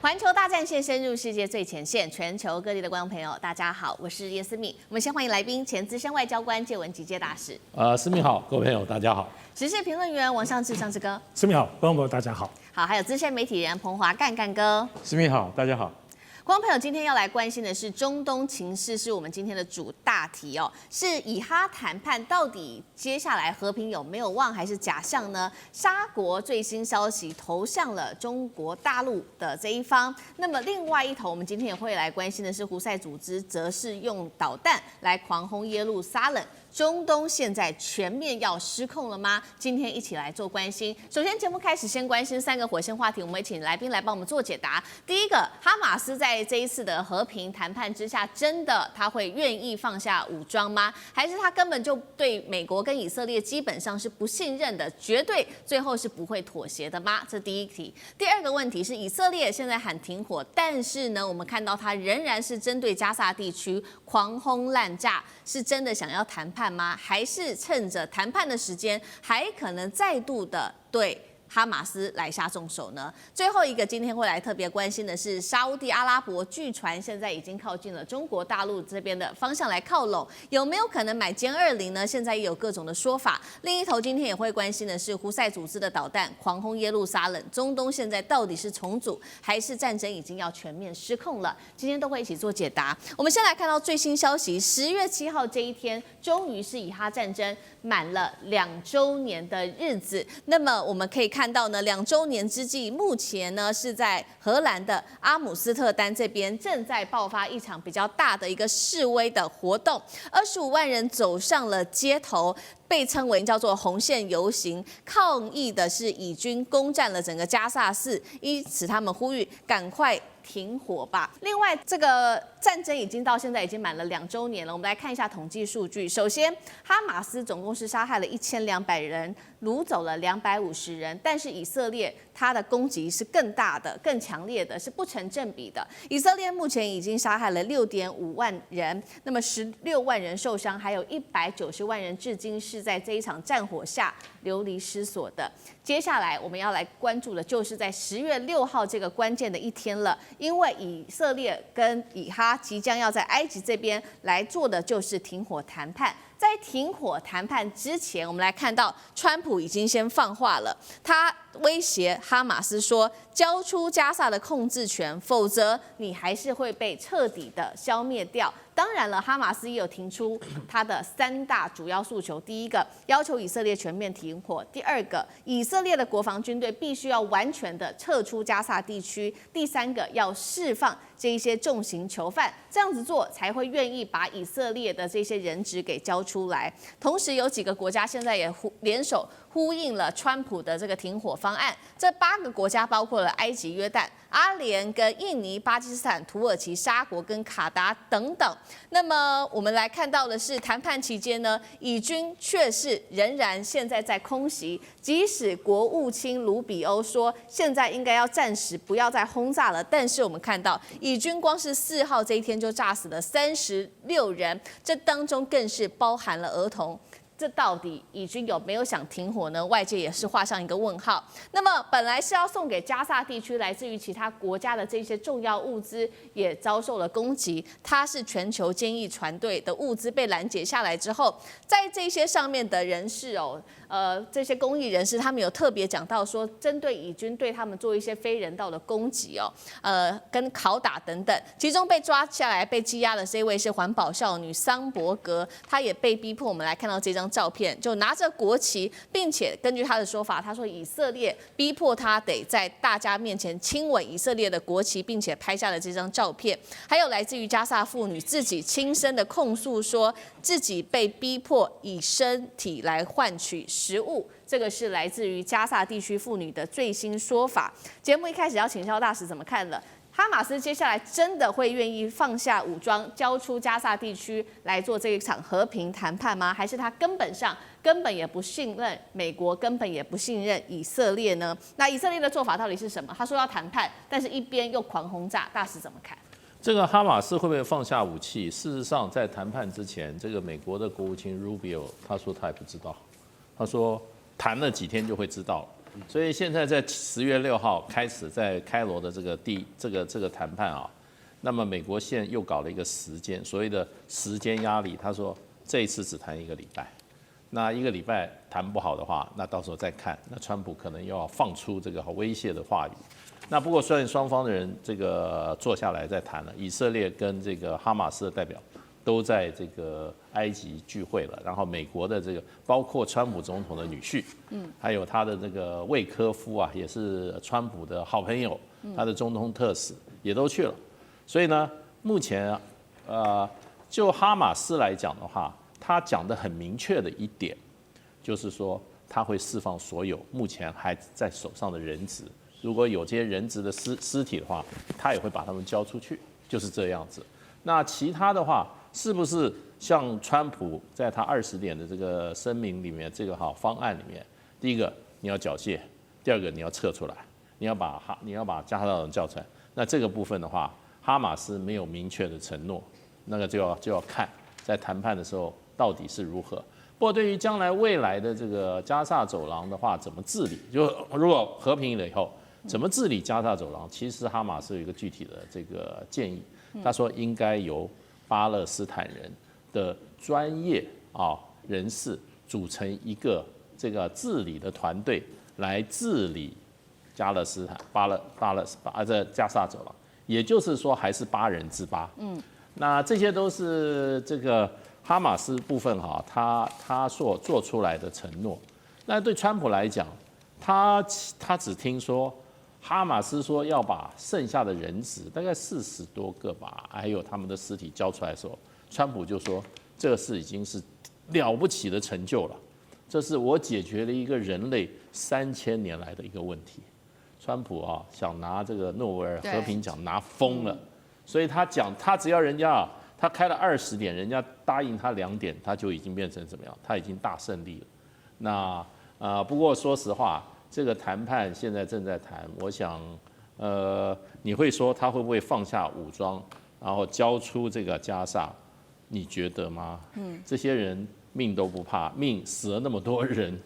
环球大战线深入世界最前线，全球各地的观众朋友，大家好，我是叶思敏。我们先欢迎来宾，前资深外交官介文吉介大使。思敏好，各位朋友大家好。时事评论员王尚志尚志哥。思敏好，观众朋友大家好。好，还有资深媒体人彭华干哥。思敏好，大家好。观众朋友，今天要来关心的是中东情势，是我们今天的主大题哦。是以哈谈判到底接下来和平有没有望，还是假象呢？沙国最新消息投向了中国大陆的这一方。那么另外一头，我们今天也会来关心的是胡塞组织，则是用导弹来狂轰耶路撒冷。中东现在全面要失控了吗？今天一起来做关心。首先，节目开始先关心3个火线话题，我们会请来宾来帮我们做解答。第一个，哈马斯在这一次的和平谈判之下，真的他会愿意放下武装吗？还是他根本就对美国跟以色列基本上是不信任的，绝对最后是不会妥协的吗？这第一题。第二个问题是，以色列现在喊停火，但是呢，我们看到他仍然是针对加萨地区狂轰滥炸，是真的想要谈判吗？还是趁着谈判的时间，还可能再度的对哈马斯来下重手呢？最后一个，今天会来特别关心的是，沙烏地阿拉伯据传现在已经靠近了中国大陆这边的方向来靠拢，有没有可能买歼20呢？现在也有各种的说法。另一头，今天也会关心的是胡塞组织的导弹狂轰耶路撒冷，中东现在到底是重组还是战争已经要全面失控了？今天都会一起做解答。我们先来看到最新消息，10月7号这一天，终于是以哈战争满了2周年的日子。那么我们可以看到呢，2周年之际，目前呢是在荷兰的阿姆斯特丹这边正在爆发一场比较大的一个示威的活动，25万人走上了街头，被称为叫做红线游行，抗议的是以军攻占了整个加萨市，因此他们呼吁赶快停火吧。另外，这个战争已经到现在已经满了2周年了。我们来看一下统计数据。首先，哈马斯总共是杀害了1200人，掳走了250人，但是以色列它的攻击是更大的、更强烈的，是不成正比的。以色列目前已经杀害了6.5万人，那么16万人受伤，还有190万人至今是在这一场战火下流离失所的。接下来我们要来关注的就是在10月6号这个关键的一天了，因为以色列跟以哈即将要在埃及这边来做的就是停火谈判。在停火谈判之前，我们来看到川普已经先放话了，他威胁哈马斯说，交出加萨的控制权，否则你还是会被彻底的消灭掉。当然了，哈马斯也有提出他的3大主要诉求：第一个，要求以色列全面停火；第二个，以色列的国防军队必须要完全的撤出加萨地区；第三个，要释放这一些重刑囚犯，这样子做才会愿意把以色列的这些人质给交出来。同时，有几个国家现在也联手呼应了川普的这个停火方案。这8个国家包括了埃及、约旦、阿联跟印尼、巴基斯坦、土耳其、沙国跟卡达等等。那么我们来看到的是，谈判期间呢，以军却是仍然现在在空袭，即使国务卿卢比欧说现在应该要暂时不要再轰炸了，但是我们看到以军光是4号这一天就炸死了36人，这当中更是包含了儿童。这到底以军有没有想停火呢？外界也是画上一个问号。那么本来是要送给加萨地区来自于其他国家的这些重要物资，也遭受了攻击。它是全球监狱船队的物资被拦截下来之后，在这些上面的人士这些公益人士他们有特别讲到说，针对以军对他们做一些非人道的攻击跟拷打等等。其中被抓下来被羁押的这位是环保少女桑伯格，她也被逼迫。我们来看到这张照片，就拿着国旗，并且根据她的说法，她说以色列逼迫她得在大家面前亲吻以色列的国旗，并且拍下了这张照片。还有来自于加萨妇女自己亲身的控诉，说自己被逼迫以身体来换取食物，这个是来自于加萨地区妇女的最新说法。节目一开始要请教大使怎么看了？哈马斯接下来真的会愿意放下武装，交出加萨地区来做这一场和平谈判吗？还是他根本也不信任美国，根本也不信任以色列呢？那以色列的做法到底是什么？他说要谈判，但是一边又狂轰炸，大使怎么看？这个哈马斯会不会放下武器？事实上，在谈判之前，这个美国的国务卿 Rubio 他说他也不知道，他说谈了几天就会知道。所以现在在10月6号开始在开罗的这个谈判啊，那么美国现在又搞了一个所谓的时间压力，他说这一次只谈1个礼拜，那1个礼拜谈不好的话，那到时候再看，那川普可能又要放出这个威胁的话语。那不过虽然双方的人这个坐下来再谈了，以色列跟这个哈马斯的代表都在这个埃及聚会了，然后美国的这个包括川普总统的女婿，还有他的这个魏科夫啊，也是川普的好朋友，他的中东特使也都去了。所以呢，目前就哈马斯来讲的话，他讲的很明确的一点，就是说他会释放所有目前还在手上的人质，如果有这些人质的尸体的话，他也会把他们交出去，就是这样子。那其他的话，是不是像川普在他20点的这个声明里面，这个方案里面，第一个你要缴械，第二个你要撤出来，你要把加沙人叫出来。那这个部分的话，哈马斯没有明确的承诺，那个就要看在谈判的时候到底是如何。不过对于将来未来的这个加沙走廊的话，怎么治理，就如果和平了以后，怎么治理加沙走廊，其实哈马斯有一个具体的这个建议，他说应该由巴勒斯坦人的专业人士组成一个这个治理的团队来治理加勒斯坦这加沙走廊，也就是说还是8人之8。那这些都是这个哈马斯部分他所做出来的承诺。那对川普来讲，他只听说哈马斯说要把剩下的人质大概40多个吧，还有他们的尸体交出来的时候，川普就说这个事已经是了不起的成就了，这是我解决了一个人类3000年来的一个问题。川普想拿这个诺贝尔和平奖拿疯了，所以他讲他只要人家他开了20点，人家答应他2点，他就已经变成怎么样？他已经大胜利了。那不过说实话，这个谈判现在正在谈，我想，你会说他会不会放下武装，然后交出这个加沙？你觉得吗？这些人命都不怕，命死了那么多人，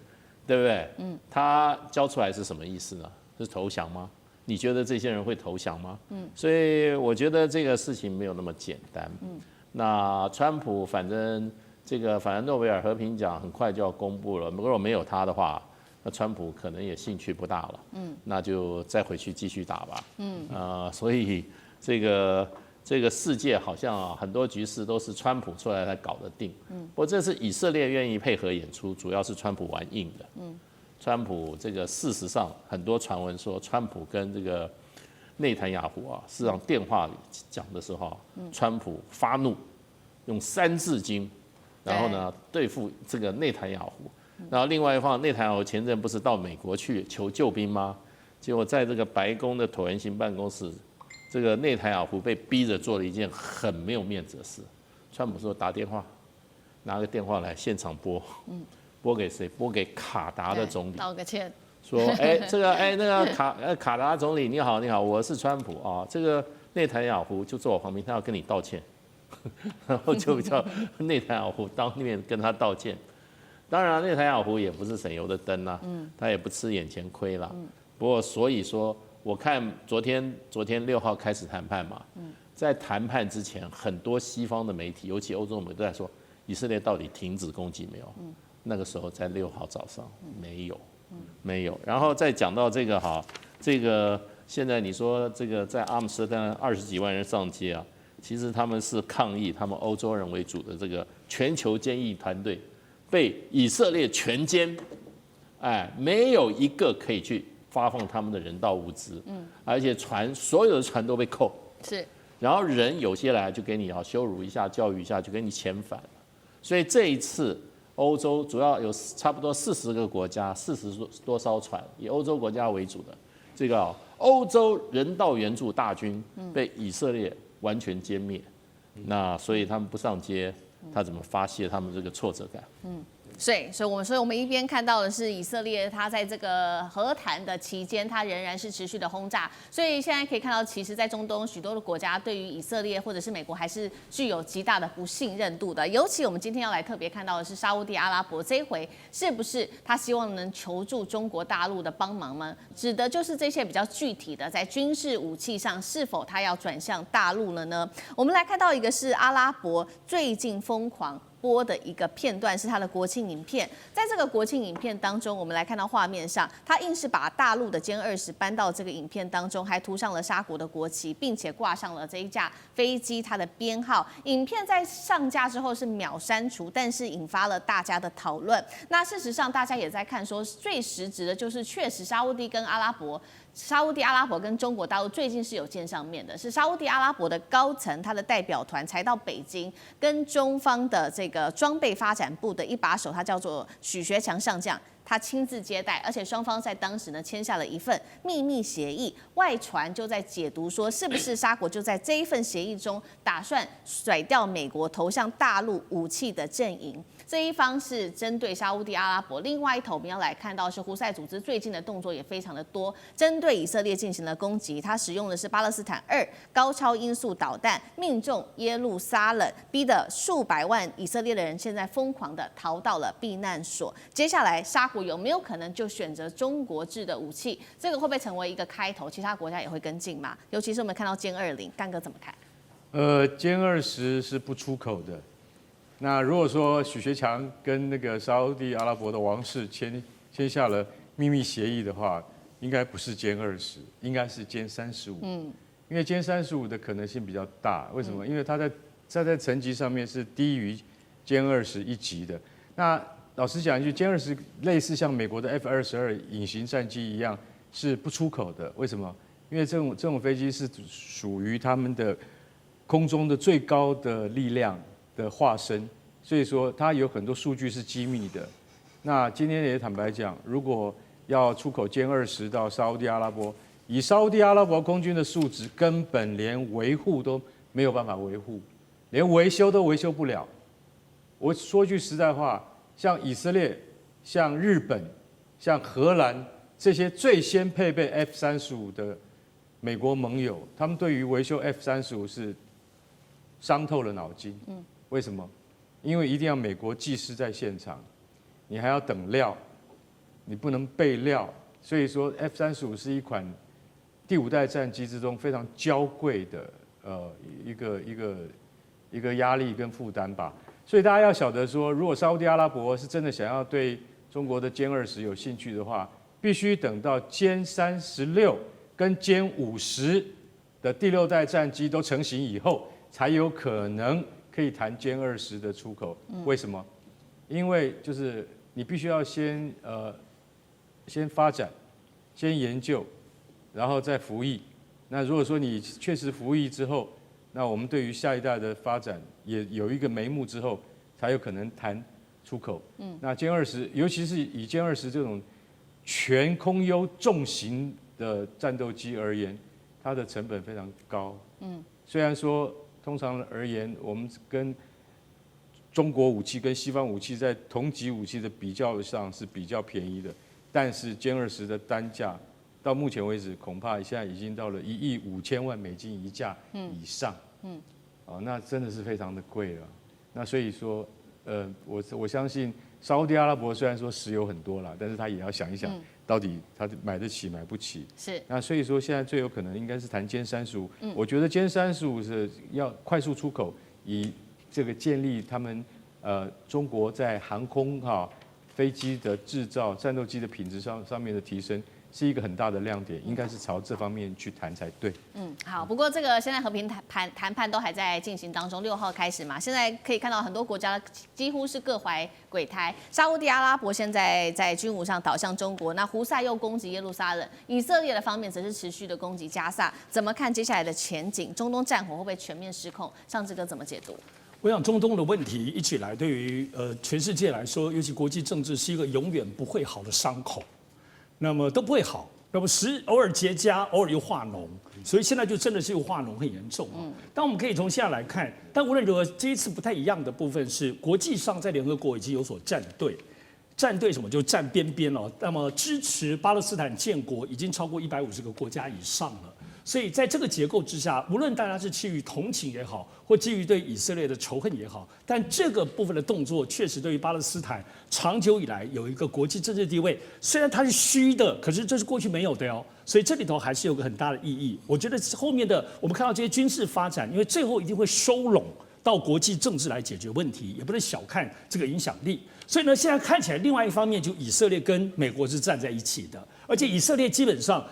对不对？他交出来是什么意思呢？是投降吗？你觉得这些人会投降吗？所以我觉得这个事情没有那么简单。那川普反正诺贝尔和平奖很快就要公布了，如果没有他的话，那川普可能也兴趣不大了，那就再回去继续打吧，所以这个世界好像很多局势都是川普出来才搞得定，不过这次以色列愿意配合演出，主要是川普玩硬的，川普这个事实上很多传闻说川普跟这个内塔尼亚胡事实上电话里讲的时候，川普发怒，用3字经，然后呢对付这个内塔尼亚胡。然后另外一方，内塔尼亚胡前阵不是到美国去求救兵吗？结果在这个白宫的椭圆形办公室，这个内塔尼亚胡被逼着做了一件很没有面子的事。川普说打电话，拿个电话来现场拨，拨给谁？拨给卡达的总理，道个歉，说那个卡达总理你好，我是川普这个内塔尼亚胡就坐我旁边，他要跟你道歉，然后就叫内塔尼亚胡当面跟他道歉。当然，内塔尼亚胡也不是省油的灯啦，他也不吃眼前亏啦。不过，所以说，我看昨天6号开始谈判嘛，在谈判之前，很多西方的媒体，尤其欧洲媒体都在说，以色列到底停止攻击没有？那个时候在6号早上没有。然后再讲到这个现在你说这个在阿姆斯特丹20几万人上街其实他们是抗议他们欧洲人为主的这个全球监狱团队。被以色列全歼，没有一个可以去发放他们的人道物资，而且所有的船都被扣，是，然后人有些来就给你羞辱一下、教育一下，就给你遣返。所以这一次欧洲主要有差不多40个国家、40多艘船，以欧洲国家为主的这个欧洲人道援助大军被以色列完全歼灭，那所以他们不上街。他怎么发泄他们这个挫折感？所以我们一边看到的是以色列，它在这个和谈的期间，它仍然是持续的轰炸。所以现在可以看到，其实，在中东许多的国家对于以色列或者是美国还是具有极大的不信任度的。尤其我们今天要来特别看到的是沙烏地阿拉伯这一回，是不是他希望能求助中国大陆的帮忙呢？指的就是这些比较具体的，在军事武器上是否他要转向大陆了呢？我们来看到一个是阿拉伯最近疯狂播的一个片段，是他的国庆影片。在这个国庆影片当中，我们来看到画面上，他硬是把大陆的歼20搬到这个影片当中，还涂上了沙国的国旗，并且挂上了这一架飞机它的编号。影片在上架之后是秒删除，但是引发了大家的讨论。那事实上，大家也在看说，最实质的就是确实沙烏地阿拉伯跟中国大陆最近是有见上面的，是沙烏地阿拉伯的高层，他的代表团才到北京，跟中方的这个装备发展部的一把手，他叫做许学强上将，他亲自接待，而且双方在当时呢签下了一份秘密协议。外传就在解读说，是不是沙国就在这一份协议中打算甩掉美国投向大陆武器的阵营？这一方是针对沙烏地阿拉伯，另外一头我们要来看到是胡塞组织最近的动作也非常的多，针对以色列进行了攻击，它使用的是巴勒斯坦2高超音速导弹，命中耶路撒冷，逼得数百万以色列的人现在疯狂的逃到了避难所。接下来沙国有没有可能就选择中国制的武器？这个会不会成为一个开头？其他国家也会跟进吗？尤其是我们看到歼20，干哥怎么看？歼20是不出口的。那如果说许学强跟那个沙烏地阿拉伯的王室签下了秘密协议的话，应该不是歼20，应该是歼35。因为歼35的可能性比较大。为什么？因为它在层级上面是低于歼20一级的。那老实讲一句，歼20类似像美国的 F-22隐形战机一样是不出口的。为什么？因为这种飞机是属于他们的空中的最高的力量的化身，所以说它有很多数据是机密的。那今天也坦白讲，如果要出口歼20到沙烏地阿拉伯，以沙烏地阿拉伯空军的素质，根本连维护都没有办法维护，连维修都维修不了。我说句实在话，像以色列、像日本、像荷兰这些最先配备 F-35的美国盟友，他们对于维修 F-35是伤透了脑筋。为什么？因为一定要美国技师在现场，你还要等料，你不能备料。所以说 F-35是一款第5代战机之中非常娇贵的一个压力跟负担吧。所以大家要晓得说，如果沙烏地阿拉伯是真的想要对中国的歼20有兴趣的话，必须等到歼36跟歼50的第6代战机都成型以后，才有可能可以谈歼20的出口。为什么？因为就是你必须要先发展，先研究，然后再服役。那如果说你确实服役之后，那我们对于下一代的发展也有一个眉目之后，才有可能谈出口。那歼20，尤其是以歼20这种全空优重型的战斗机而言，它的成本非常高。虽然说通常而言，我们跟中国武器跟西方武器在同级武器的比较上是比较便宜的，但是歼20的单价到目前为止，恐怕现在已经到了$1.5亿一架以上。那真的是非常的贵了。那所以说，我相信沙烏地阿拉伯虽然说石油很多啦，但是他也要想一想，到底他买得起买不起。是。那所以说，现在最有可能应该是谈歼35。我觉得歼35是要快速出口，以这个建立他们中国在航空飞机的制造、战斗机的品质上面的提升，是一个很大的亮点，应该是朝这方面去谈才对。好。不过这个现在和平谈判都还在进行当中，6号开始嘛。现在可以看到很多国家几乎是各怀鬼胎。沙烏地阿拉伯现在在军武上倒向中国，那胡塞又攻击耶路撒冷，以色列的方面则是持续的攻击加萨。怎么看接下来的前景？中东战火会不会全面失控？上志哥怎么解读？我想中东的问题一起来，对于全世界来说，尤其国际政治是一个永远不会好的伤口。那么都不会好，那么偶尔结痂，偶尔又化脓，所以现在就真的是又化脓很严重啊。但我们可以从现在来看，但无论如何，这一次不太一样的部分是，国际上在联合国已经有所站队。站队什么就站边边了。那么支持巴勒斯坦建国已经超过150个国家以上了。所以在这个结构之下，无论大家是基于同情也好，或基于对以色列的仇恨也好，但这个部分的动作确实对于巴勒斯坦长久以来有一个国际政治地位。虽然它是虚的，可是这是过去没有的哦。所以这里头还是有个很大的意义。我觉得后面的我们看到这些军事发展，因为最后一定会收拢到国际政治来解决问题，也不能小看这个影响力。所以呢，现在看起来，另外一方面就以色列跟美国是站在一起的，而且以色列基本上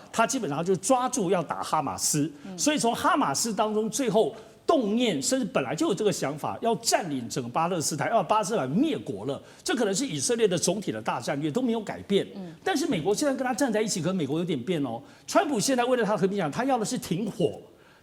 就抓住要打哈马斯，所以从哈马斯当中最后动念，甚至本来就有这个想法，要占领整个巴勒斯坦，要把巴勒斯坦灭国了。这可能是以色列的总体的大战略都没有改变。但是美国现在跟他站在一起，跟美国有点变哦。川普现在为了他和平讲，他要的是停火。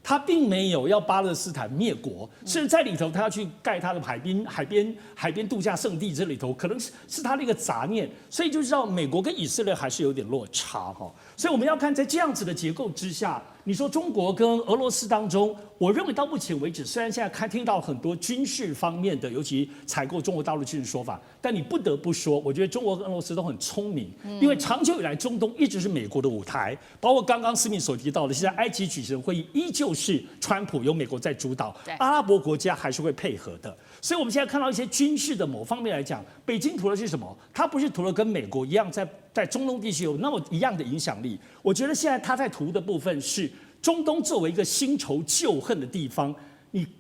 他并没有要巴勒斯坦灭国，甚至在里头他要去盖他的海边度假胜地，这里头可能是他的一个杂念，所以就知道美国跟以色列还是有点落差哈。所以我们要看在这样子的结构之下，你说中国跟俄罗斯当中，我认为到目前为止，虽然现在听到很多军事方面的，尤其采购中国大陆军事说法，但你不得不说，我觉得中国跟俄罗斯都很聪明，因为长久以来中东一直是美国的舞台，包括刚刚思敏所提到的，现在埃及举行会议依旧是川普由美国在主导，阿拉伯国家还是会配合的。所以我们现在看到一些军事的某方面来讲，北京图的是什么？它不是图了跟美国一样在中东地区有那么一样的影响力。我觉得现在它在图的部分是中东作为一个新仇旧恨的地方，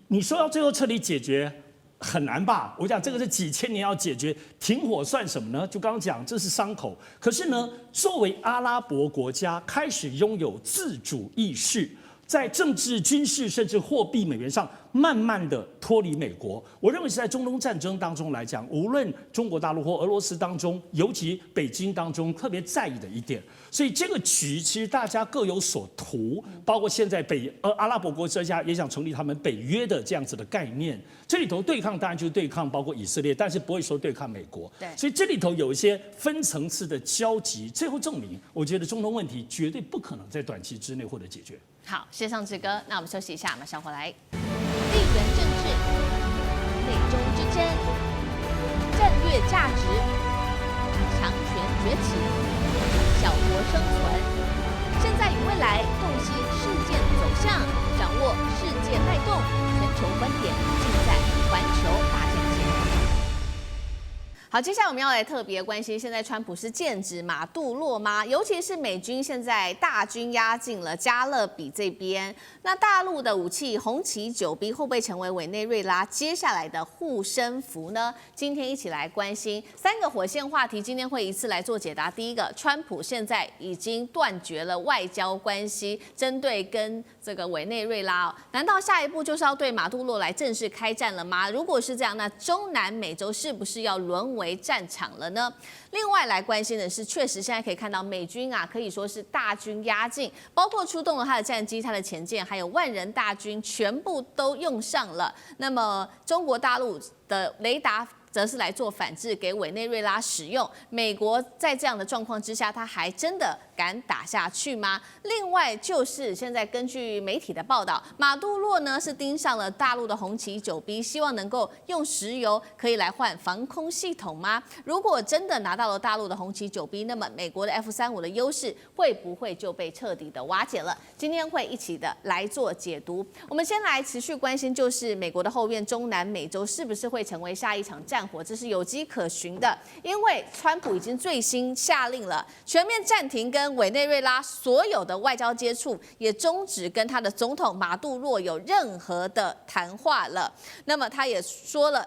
你说要最后彻底解决很难吧？我讲这个是几千年要解决，停火算什么呢？就刚刚讲这是伤口，可是呢，作为阿拉伯国家开始拥有自主意识。在政治、军事甚至货币、美元上，慢慢的脱离美国。我认为是在中东战争当中来讲，无论中国大陆或俄罗斯当中，尤其北京当中特别在意的一点。所以这个局其实大家各有所图，包括现在阿拉伯国家也想成立他们北约的这样子的概念。这里头对抗当然就是对抗包括以色列，但是不会说对抗美国。对，所以这里头有一些分层次的交集，最后证明，我觉得中东问题绝对不可能在短期之内获得解决。好，线上之歌，那我们休息一下，马上回来。地缘政治、美中之争、战略价值、强权崛起、小国生存，现在与未来洞悉事件走向，掌握世界脉动，全球观点尽在环球大战线。好，接下来我们要来特别关心，现在川普是剑指马杜罗吗？尤其是美军现在大军压进了加勒比这边，那大陆的武器红旗9B会不会成为委内瑞拉接下来的护身符呢？今天一起来关心3个火线话题，今天会一次来做解答。第一个，川普现在已经断绝了外交关系，针对跟这个委内瑞拉，难道下一步就是要对马杜罗来正式开战了吗？如果是这样，那中南美洲是不是要沦为战场了呢？另外来关心的是，确实现在可以看到美军啊，可以说是大军压境，包括出动了他的战机、他的潜舰，还有万人大军，全部都用上了。那么中国大陆的雷达则是来做反制给委内瑞拉使用。美国在这样的状况之下，他还真的敢打下去吗？另外就是现在根据媒体的报道，马杜罗呢是盯上了大陆的红旗9B，希望能够用石油可以来换防空系统吗？如果真的拿到了大陆的红旗9B，那么美国的 F-35的优势会不会就被彻底的瓦解了？今天会一起的来做解读。我们先来持续关心，就是美国的后院中南美洲是不是会成为下一场战火？这是有迹可循的，因为川普已经最新下令了，全面暂停跟委内瑞拉所有的外交接触，也终止跟他的总统马杜罗有任何的谈话了。那么他也说了，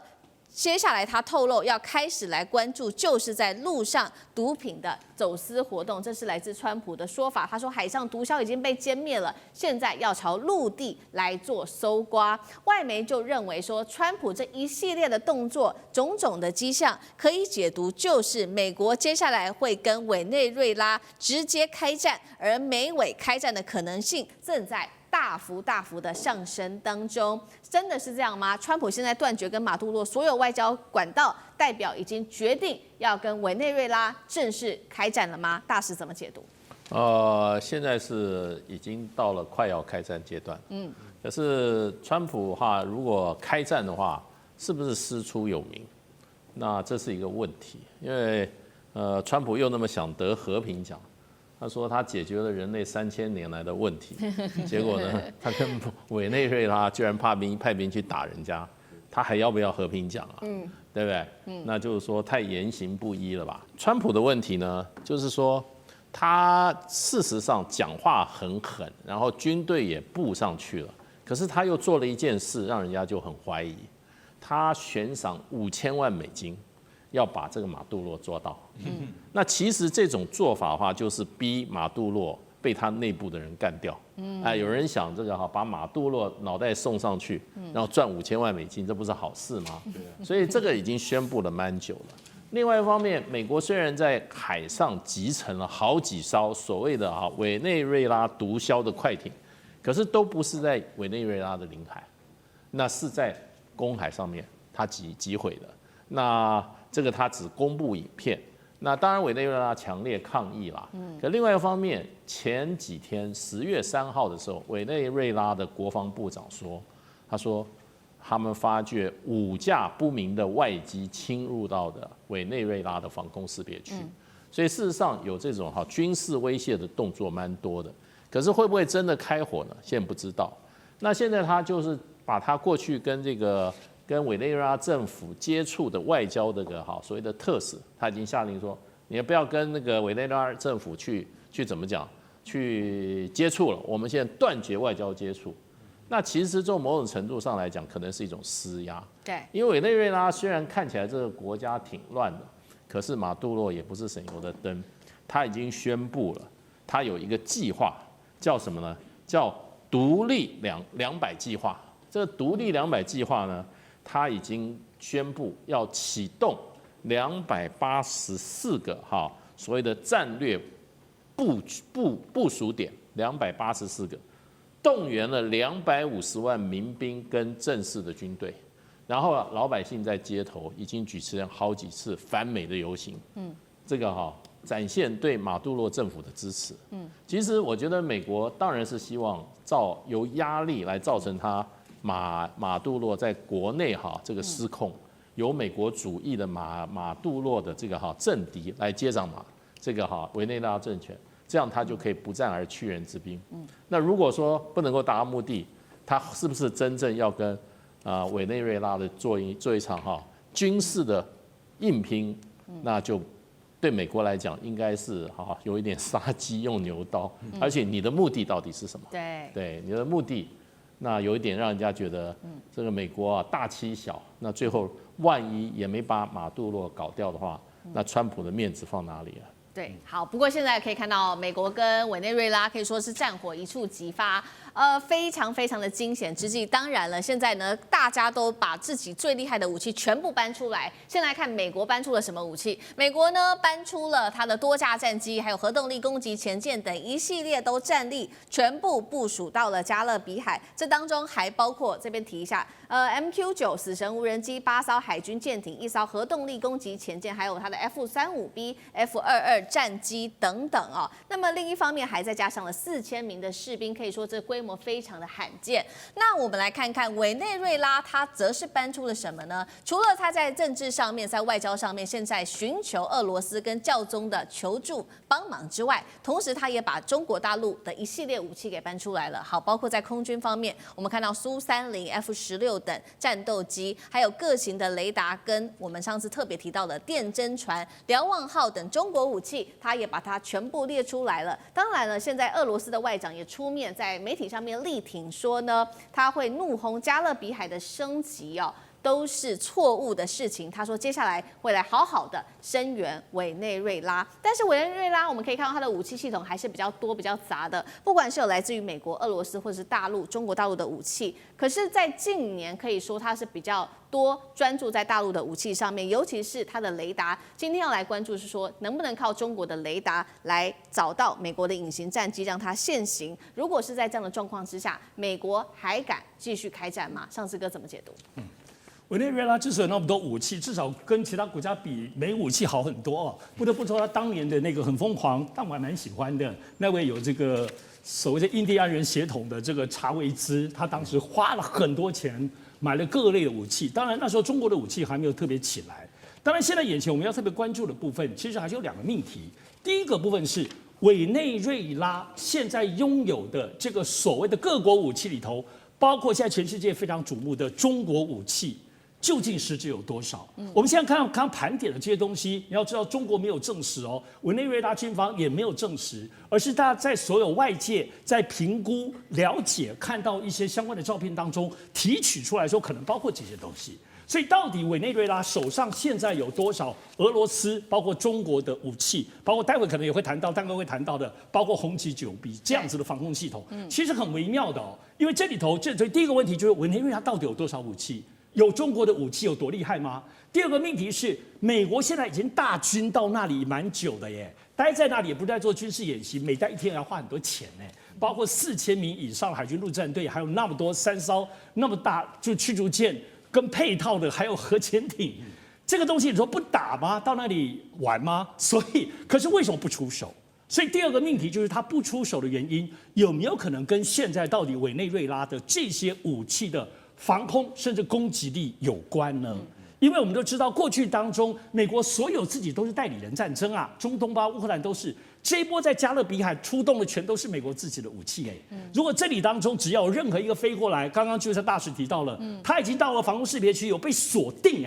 接下来他透露要开始来关注，就是在路上毒品的走私活动，这是来自川普的说法。他说海上毒枭已经被歼灭了，现在要朝陆地来做搜刮。外媒就认为说，川普这一系列的动作，种种的迹象可以解读，就是美国接下来会跟委内瑞拉直接开战，而美委开战的可能性正在大幅的上升当中。真的是这样吗？川普现在断绝跟马杜罗所有外交管道，代表已经决定要跟委内瑞拉正式开战了吗？大使怎么解读？现在是已经到了快要开战阶段。可是川普哈，如果开战的话，是不是师出有名？那这是一个问题，因为川普又那么想得和平奖，他说他解决了人类3000年来的问题，结果呢，他跟委内瑞拉居然派兵去打人家，他还要不要和平奖啊？对不对？那就是说太言行不一了吧？川普的问题呢，就是说他事实上讲话很狠，然后军队也布上去了，可是他又做了一件事，让人家就很怀疑。他悬赏5000万美金，要把这个马杜罗抓到。那其实这种做法的话，就是逼马杜罗被他内部的人干掉。有人想这个把马杜罗脑袋送上去，然后赚5000万美金，这不是好事吗？所以这个已经宣布了蛮久了。另外一方面，美国虽然在海上集成了好几艘所谓的委内瑞拉毒枭的快艇，可是都不是在委内瑞拉的领海，那是在公海上面他击毁的。那这个他只公布影片，那当然委内瑞拉强烈抗议啦。可另外一方面，前几天10月3号的时候，委内瑞拉的国防部长说，他说他们发觉5架不明的外机侵入到的委内瑞拉的防空识别区，所以事实上有这种军事威胁的动作蛮多的。可是会不会真的开火呢？现在不知道。那现在他就是把他过去跟委内瑞拉政府接触的外交这个所谓的特使，他已经下令说，你也不要跟那个委内瑞拉政府去怎么讲去接触了，我们现在断绝外交接触。那其实从某种程度上来讲，可能是一种施压。对，因为委内瑞拉虽然看起来这个国家挺乱的，可是马杜罗也不是省油的灯，他已经宣布了，他有一个计划，叫什么呢？叫独立200计划。这个独立200计划呢，他已经宣布要启动284个所谓的战略部署点，284个，动员了250万民兵跟正式的军队，然后老百姓在街头已经举行了好几次反美的游行。这个展现对马杜罗政府的支持。其实我觉得美国当然是希望由压力来造成他马杜罗在国内这个失控，由美国主义的马杜罗的这个政敌来接掌这个委内瑞拉政权，这样他就可以不战而屈人之兵。那如果说不能够达到目的，他是不是真正要跟委内瑞拉的做一场军事的硬拼？那就对美国来讲应该是有一点杀鸡用牛刀，而且你的目的到底是什么？对，你的目的。那有一点让人家觉得，这个美国大欺小，那最后万一也没把马杜罗搞掉的话，那川普的面子放哪里啊？对，好，不过现在可以看到，美国跟委内瑞拉可以说是战火一触即发，非常非常的惊险之际。当然了，现在呢，大家都把自己最厉害的武器全部搬出来。先来看美国搬出了什么武器？美国呢搬出了它的多架战机，还有核动力攻击潜舰等一系列都战力全部部署到了加勒比海。这当中还包括这边提一下，MQ9死神无人机、8艘海军舰艇、1艘核动力攻击潜舰，还有它的 F-35B、F-22战机等等哦。那么另一方面还再加上了4000名的士兵，可以说这规模非常的罕见。那我们来看看委内瑞拉，它则是搬出了什么呢？除了它在政治上面、在外交上面，现在寻求俄罗斯跟教宗的求助帮忙之外，同时它也把中国大陆的一系列武器给搬出来了。好，包括在空军方面，我们看到苏30、F-16等战斗机，还有各型的雷达，跟我们上次特别提到的电侦船、瞭望号等中国武器，他也把它全部列出来了。当然了，现在俄罗斯的外长也出面在媒体上面力挺说呢，他会怒轰加勒比海的升级哦，都是错误的事情。他说接下来会来好好的声援委内瑞拉，但是委内瑞拉我们可以看到它的武器系统还是比较多、比较杂的，不管是有来自于美国、俄罗斯或者是大陆、中国大陆的武器，可是，在近年可以说它是比较多专注在大陆的武器上面，尤其是它的雷达。今天要来关注是说，能不能靠中国的雷达来找到美国的隐形战机，让它现形？如果是在这样的状况之下，美国还敢继续开战吗？上次哥怎么解读？委内瑞拉之所以有那么多武器，至少跟其他国家比，没武器好很多哦。不得不说，他当年的那个很疯狂，但我还蛮喜欢的那位有这个所谓的印第安人血统的这个查韦兹，他当时花了很多钱买了各类的武器。当然那时候中国的武器还没有特别起来。当然现在眼前我们要特别关注的部分，其实还是有2个命题。第一个部分是委内瑞拉现在拥有的这个所谓的各国武器里头，包括现在全世界非常瞩目的中国武器。究竟实质有多少？我们现在刚盘点的这些东西，你要知道，中国没有证实哦，委内瑞拉军方也没有证实，而是大家在所有外界在评估、了解、看到一些相关的照片当中提取出来说，可能包括这些东西。所以，到底委内瑞拉手上现在有多少俄罗斯，包括中国的武器，包括待会可能也会谈到，蛋哥会谈到的，包括红旗9B这样子的防空系统，其实很微妙的哦。因为这里头，所以第一个问题就是委内瑞拉到底有多少武器？有中国的武器有多厉害吗？第2个命题是，美国现在已经大军到那里蛮久的耶，待在那里也不是在做军事演习，每待1天要花很多钱呢，包括4000名以上海军陆战队，还有那么多3艘那么大就驱逐舰跟配套的，还有核潜艇，这个东西你说不打吗？到那里玩吗？所以，可是为什么不出手？所以第2个命题就是他不出手的原因，有没有可能跟现在到底委内瑞拉的这些武器的防空甚至攻击力有关呢？因为我们都知道，过去当中，美国所有自己都是代理人战争啊，中东吧、乌克兰都是。这一波在加勒比海出动的全都是美国自己的武器如果这里当中只要有任何一个飞过来，刚刚就是大使提到了，他已经到了防空识别区，有被锁定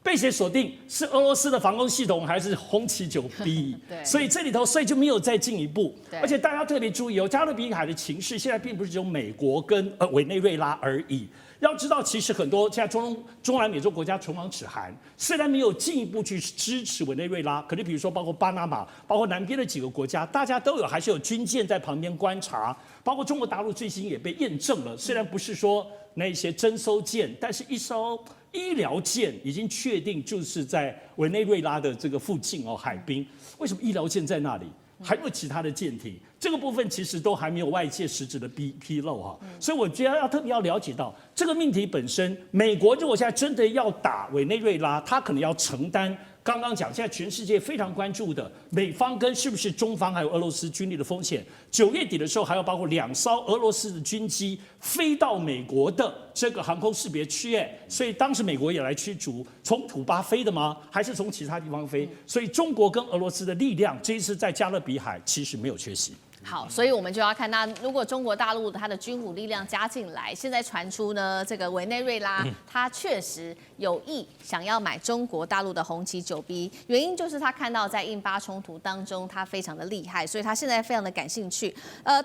被谁锁定？是俄罗斯的防空系统还是红旗9B？ 所以这里头就没有再进一步。而且大家特别注意加勒比海的情势现在并不是只有美国跟委内瑞拉而已。要知道，其实很多现在中南美洲国家唇亡齿寒，虽然没有进一步去支持委内瑞拉，可是比如说包括巴拿马，包括南边的几个国家，大家都有还是有军舰在旁边观察，包括中国大陆最新也被验证了，虽然不是说那些侦搜舰，但是一艘医疗舰已经确定就是在委内瑞拉的这个附近海滨。为什么医疗舰在那里？还有其他的舰艇，这个部分其实都还没有外界实质的披露所以我觉得要特别要了解到这个命题本身，美国如果现在真的要打委内瑞拉，他可能要承担刚刚讲现在全世界非常关注的美方跟是不是中方还有俄罗斯军力的风险。9月底的时候还要包括2艘俄罗斯的军机飞到美国的这个航空识别区所以当时美国也来驱逐，从古巴飞的吗？还是从其他地方飞？所以中国跟俄罗斯的力量这一次在加勒比海其实没有缺席。好，所以我们就要看那如果中国大陆它的军武力量加进来，现在传出呢，这个委内瑞拉它确实有意想要买中国大陆的红旗9B，原因就是他看到在印巴冲突当中它非常的厉害，所以他现在非常的感兴趣。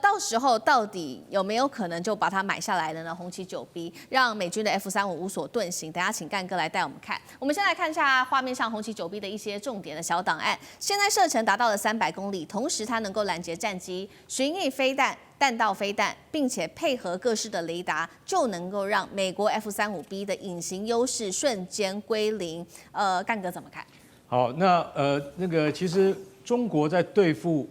到时候到底有没有可能就把它买下来了呢？红旗9B让美军的 F-35无所遁形。等一下请干哥来带我们看。我们先来看一下画面上红旗9B的一些重点的小档案。现在射程达到了300公里，同时它能够拦截战机、巡弋飞弹、弹道飞弹，并且配合各式的雷达，就能够让美国 F-35B 的隐形优势瞬间归零。干哥怎么看？好，那个其实中国在对付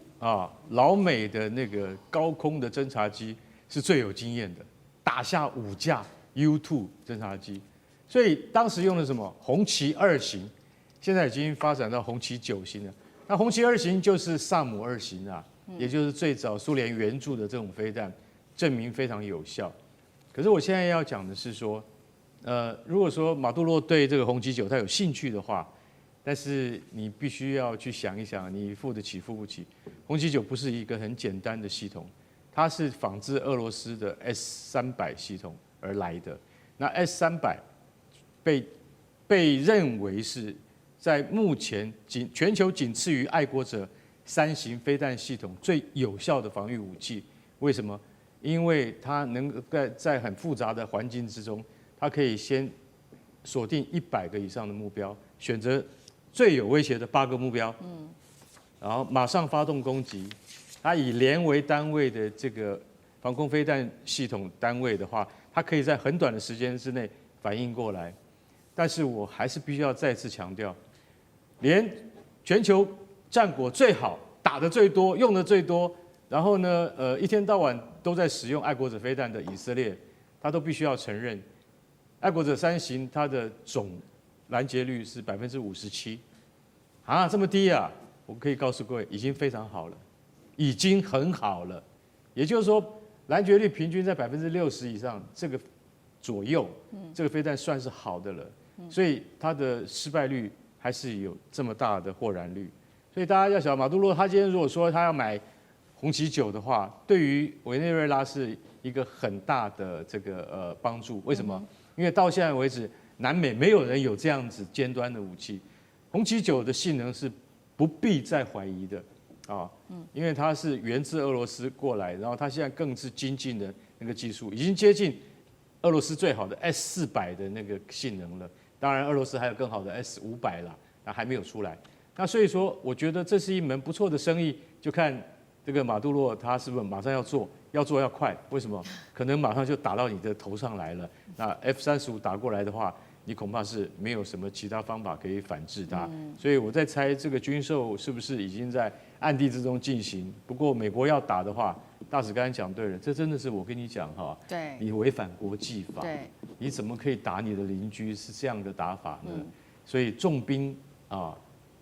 老美的那个高空的侦察机是最有经验的，打下5架 U-2 侦察机，所以当时用的什么红旗2型，现在已经发展到红旗9型了。那红旗2型就是萨姆2型也就是最早苏联援助的这种飞弹，证明非常有效。可是我现在要讲的是说，如果说马杜罗对这个红旗9他有兴趣的话，但是你必须要去想一想，你付得起付不起。红旗9不是一个很简单的系统，它是仿制俄罗斯的 S-300系统而来的。那 S-300被认为是在目前全球仅次于爱国者3型飞弹系统最有效的防御武器。为什么？因为它能在很复杂的环境之中，它可以先锁定100个以上的目标，选择最有威胁的8个目标，然后马上发动攻击。它以连为单位的这个防空飞弹系统单位的话，它可以在很短的时间之内反应过来。但是我还是必须要再次强调，连全球战果最好、打得最多、用得最多，然后呢，一天到晚都在使用爱国者飞弹的以色列，他都必须要承认，爱国者3型它的总拦截率是57%，啊，这么低啊！我可以告诉各位，已经非常好了，已经很好了。也就是说，拦截率平均在60%以上，这个左右，这个飞弹算是好的了。所以它的失败率还是有这么大的获燃率。所以大家要晓得，马杜罗他今天如果说他要买红旗9的话，对于委内瑞拉是一个很大的这个帮助。为什么？因为到现在为止，南美没有人有这样子尖端的武器。红旗9的性能是不必再怀疑的啊，因为它是源自俄罗斯过来，然后它现在更是精进的那个技术，已经接近俄罗斯最好的 S400的那个性能了。当然，俄罗斯还有更好的 S500啦，那还没有出来。那所以说，我觉得这是一门不错的生意，就看这个马杜罗他是不是马上要做，要做要快。为什么？可能马上就打到你的头上来了。那 F-35打过来的话，你恐怕是没有什么其他方法可以反制它。所以我在猜这个军售是不是已经在暗地之中进行。不过美国要打的话，大使刚才讲对了，这真的是我跟你讲哈，对，你违反国际法，对，你怎么可以打你的邻居是这样的打法呢？所以重兵啊，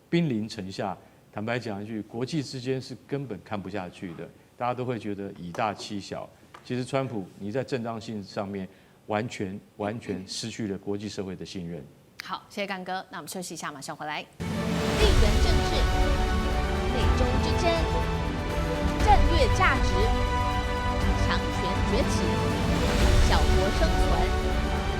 兵临城下，坦白讲一句，国际之间是根本看不下去的，大家都会觉得以大欺小。其实川普你在正当性上面完全失去了国际社会的信任。好，谢谢干哥，那我们休息一下，马上回来。地缘政治、美中之争、战略价值、强权崛起、小国生存。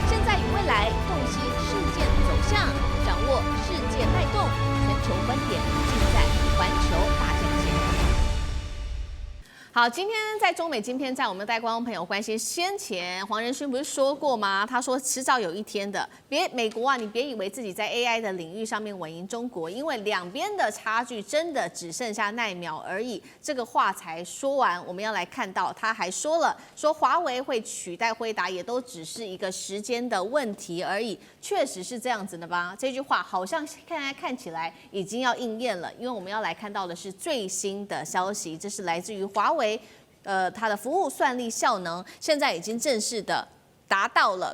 现在与未来洞悉事件走向，掌握世界脉动，全球观点尽在环球大战线。好，今天在中美晶片战，我们带观众朋友关心，先前黄仁勋不是说过吗？他说迟早有一天的，美国啊，你别以为自己在 AI 的领域上面稳赢中国，因为两边的差距真的只剩下奈秒而已。这个话才说完，我们要来看到他还说了，说华为会取代辉达，也都只是一个时间的问题而已。确实是这样子的吧？这句话好像现在看起来已经要应验了，因为我们要来看到的是最新的消息，这是来自于华为。它的服务算力效能现在已经正式的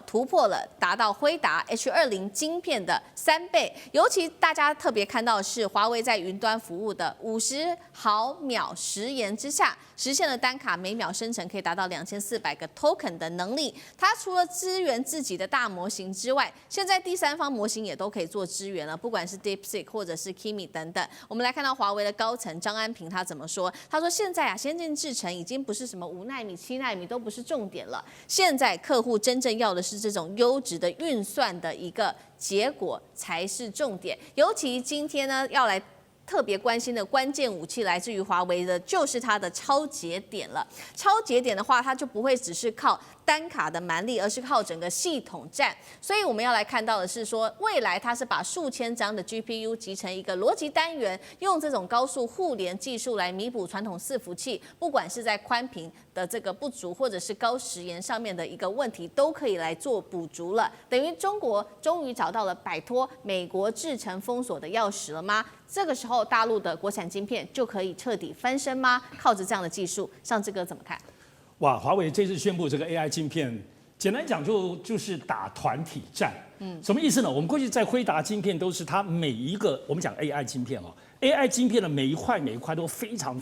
突破了，达到辉达 H20 晶片的3倍。尤其大家特别看到的是，华为在云端服务的50毫秒时延之下，实现了单卡每秒生成可以达到2400个 token 的能力。它除了支援自己的大模型之外，现在第三方模型也都可以做支援了，不管是 DeepSeek 或者是 Kimi 等等。我们来看到华为的高层张安平他怎么说？他说现在啊，先进制程已经不是什么5奈米、7奈米都不是重点了，现在客户真正要的是这种优质的运算的一个结果才是重点。尤其今天呢，要来特别关心的关键武器来自于华为的，就是它的超节点了。超节点的话，它就不会只是靠单卡的蛮力，而是靠整个系统战。所以我们要来看到的是说，未来它是把数千张的 GPU 集成一个逻辑单元，用这种高速互联技术来弥补传统伺服器，不管是在宽频的这个不足，或者是高时延上面的一个问题，都可以来做补足了。等于中国终于找到了摆脱美国制程封锁的钥匙了吗？这个时候，大陆的国产晶片就可以彻底翻身吗？靠着这样的技术，上志哥怎么看？哇，华为这次宣布这个 AI 晶片，简单讲就是打团体战。什么意思呢？我们过去在辉达晶片都是它每一个，我们讲 AI 晶片哦 ，AI 晶片的每一块都非常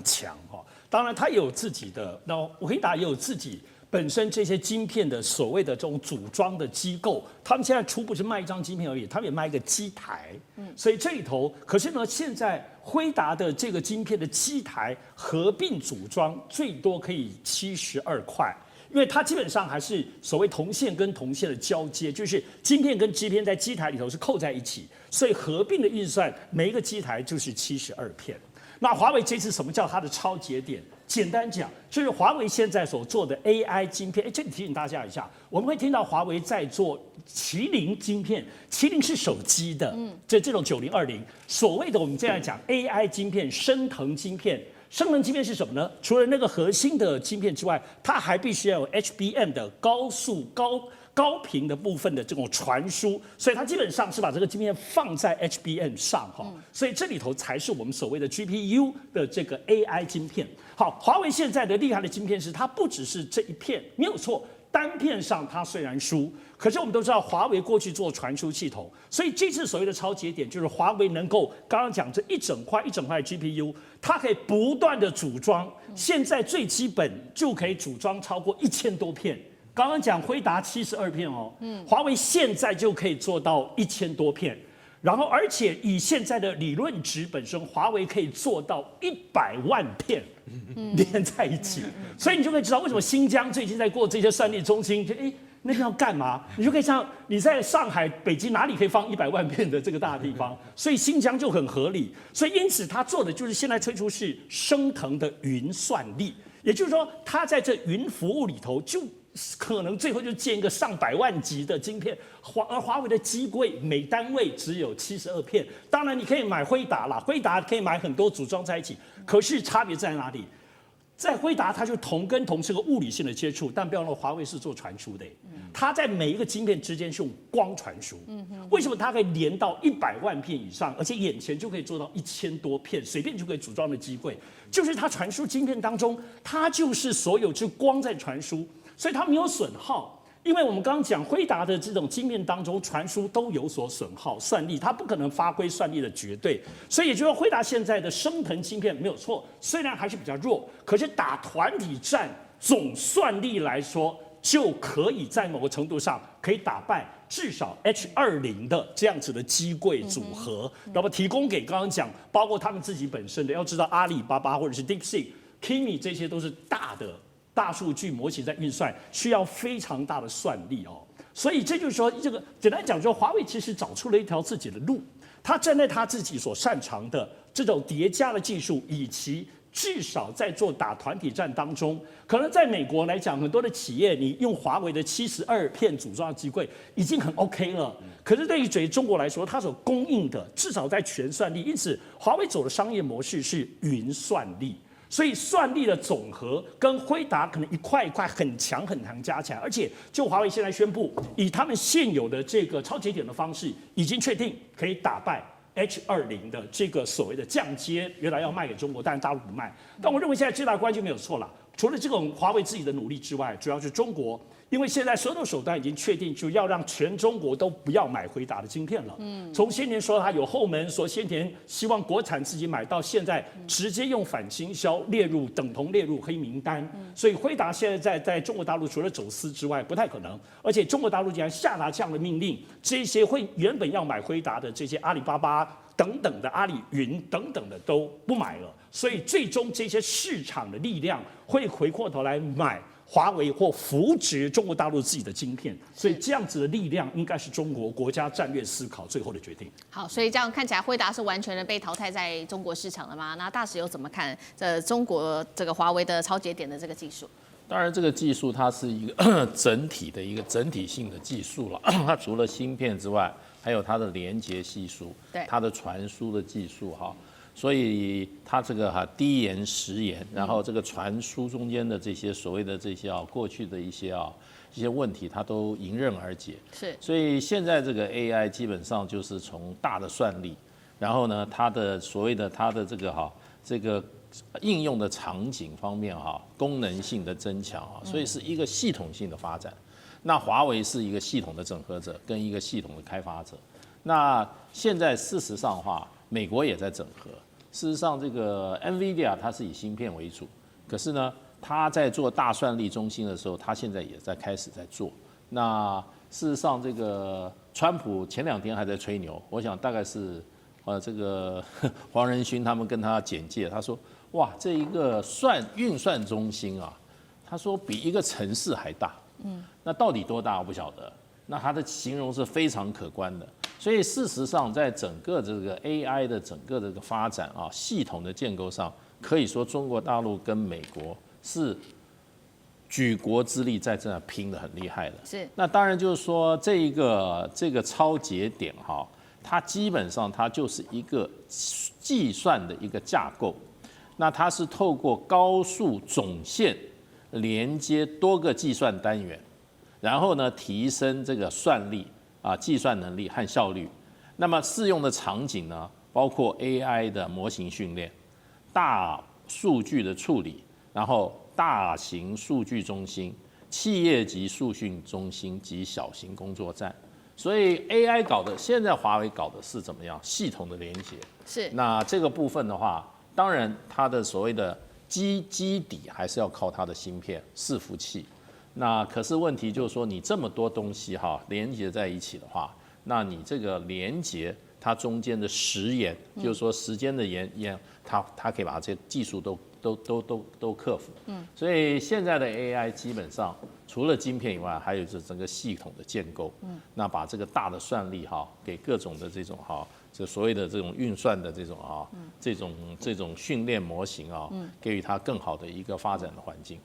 强哈。当然，它也有自己的，那辉达也有自己本身这些晶片的所谓的这种组装的机构，他们现在不是卖一张晶片而已，他们也卖一个机台。所以这里头，可是呢，现在辉达的这个晶片的机台合并组装最多可以72块。因为它基本上还是所谓铜线跟铜线的交接，就是晶片跟晶片在机台里头是扣在一起，所以合并的运算每一个机台就是72片。那华为这次什么叫它的超节点？简单讲，就是华为现在所做的 AI 晶片。这里提醒大家一下，我们会听到华为在做麒麟晶片，麒麟是手机的，这种9020，所谓的我们现在讲 AI 晶片、升腾晶片。升腾晶片是什么呢？除了那个核心的晶片之外，它还必须要有 HBM 的高速高频的部分的这种传输，所以它基本上是把这个晶片放在 HBM 上哈，所以这里头才是我们所谓的 GPU 的这个 AI 晶片。好，华为现在的厉害的晶片是它不只是这一片，没有错。单片上它虽然输，可是我们都知道华为过去做传输系统，所以这次所谓的超节点就是华为能够刚刚讲这一整块的 GPU， 它可以不断的组装，现在最基本就可以组装超过1000多片。刚刚讲辉达72片哦，华为现在就可以做到1000多片。然后，而且以现在的理论值本身，华为可以做到100万片连在一起，所以你就可以知道为什么新疆最近在过这些算力中心，那地方干嘛？你就可以像你在上海、北京哪里可以放100万片的这个大地方，所以新疆就很合理。所以因此他做的就是现在推出是升腾的云算力，也就是说，他在这云服务里头就。可能最后就建一个上百万级的晶片，而华为的机柜每单位只有72片。当然你可以买辉达啦，辉达可以买很多组装在一起，可是差别在哪里？在辉达它就同跟同是个物理性的接触，但不要忘了华为是做传输的，它在每一个晶片之间是用光传输。为什么它可以连到100万片以上，而且眼前就可以做到1000多片，随便就可以组装的机柜？就是它传输晶片当中，它就是所有就光在传输。所以它没有损耗，因为我们刚刚讲辉达的这种晶片当中传输都有所损耗，算力它不可能发挥算力的绝对，所以也就是说辉达现在的升腾晶片没有错，虽然还是比较弱，可是打团体战总算力来说，就可以在某个程度上可以打败至少 H20的这样子的机柜组合，那么提供给刚刚讲，包括他们自己本身的，要知道阿里巴巴或者是 DeepSeek、Kimi 这些都是大数据模型在运算，需要非常大的算力哦。所以这就是说，这个简单讲说，华为其实找出了一条自己的路，他站在他自己所擅长的这种叠加的技术，以及至少在做打团体战当中，可能在美国来讲，很多的企业你用华为的72片组装的机柜已经很 OK 了。可是对于中国来说，它所供应的至少在全算力，因此华为走的商业模式是云算力。所以算力的总和跟辉达可能一块一块很强加起来，而且就华为现在宣布，以他们现有的这个超节点的方式，已经确定可以打败 H20的这个所谓的降阶，原来要卖给中国，但是大陆不卖。但我认为现在最大的关键没有错了，除了这种华为自己的努力之外，主要是中国。因为现在所有的手段已经确定，就要让全中国都不要买辉达的晶片了。从先前说它有后门，说先前希望国产自己买，到现在直接用反倾销等同列入黑名单。所以辉达现在在中国大陆除了走私之外，不太可能。而且中国大陆既然下达这样的命令，这些原本要买辉达的这些阿里巴巴等等的阿里云等等的都不买了。所以最终这些市场的力量会回过头来买华为或扶植中国大陆自己的晶片，所以这样子的力量应该是中国国家战略思考最后的决定。好，所以这样看起来，辉达是完全的被淘汰在中国市场了吗？那大使又怎么看中国这个华为的超节点的这个技术？当然，这个技术它是一个整体性的技术了。它除了芯片之外，还有它的连接系数，对，它的传输的技术哈。所以它这个低延时延，然后这个传输中间的这些所谓的这些过去的一些问题，它都迎刃而解。是，所以现在这个 AI 基本上就是从大的算力，然后呢，它的所谓的它的这个应用的场景方面功能性的增强所以是一个系统性的发展。那华为是一个系统的整合者跟一个系统的开发者。那现在事实上的话，美国也在整合。事实上，这个 NVIDIA 它是以芯片为主，可是呢，它在做大算力中心的时候，它现在也开始在做。那事实上，这个川普前2天还在吹牛，我想大概是这个黄仁勋他们跟他简介，他说哇，这一个运算中心他说比一个城市还大。那到底多大我不晓得。那他的形容是非常可观的。所以事实上，在整个这个 AI 的整个这个发展系统的建构上，可以说中国大陆跟美国是举国之力在这拼得很厉害的。是。那当然就是说，这个超节点它基本上它就是一个计算的一个架构。那它是透过高速总线连接多个计算单元。然后呢提升这个算力计算能力和效率。那么适用的场景呢，包括 AI 的模型训练、大数据的处理，然后大型数据中心、企业级数据中心及小型工作站。所以 AI 搞的，现在华为搞的是怎么样系统的连接？是。那这个部分的话，当然它的所谓的基底还是要靠它的芯片伺服器。那可是问题就是说，你这么多东西连接在一起的话，那你这个连接它中间的时延，就是说时间的延，它可以把这些技术都克服。所以现在的 AI 基本上除了晶片以外，还有就是整个系统的建构。那把这个大的算力给各种的这种就所谓的这种运算的这种训练模型给予它更好的一个发展的环境。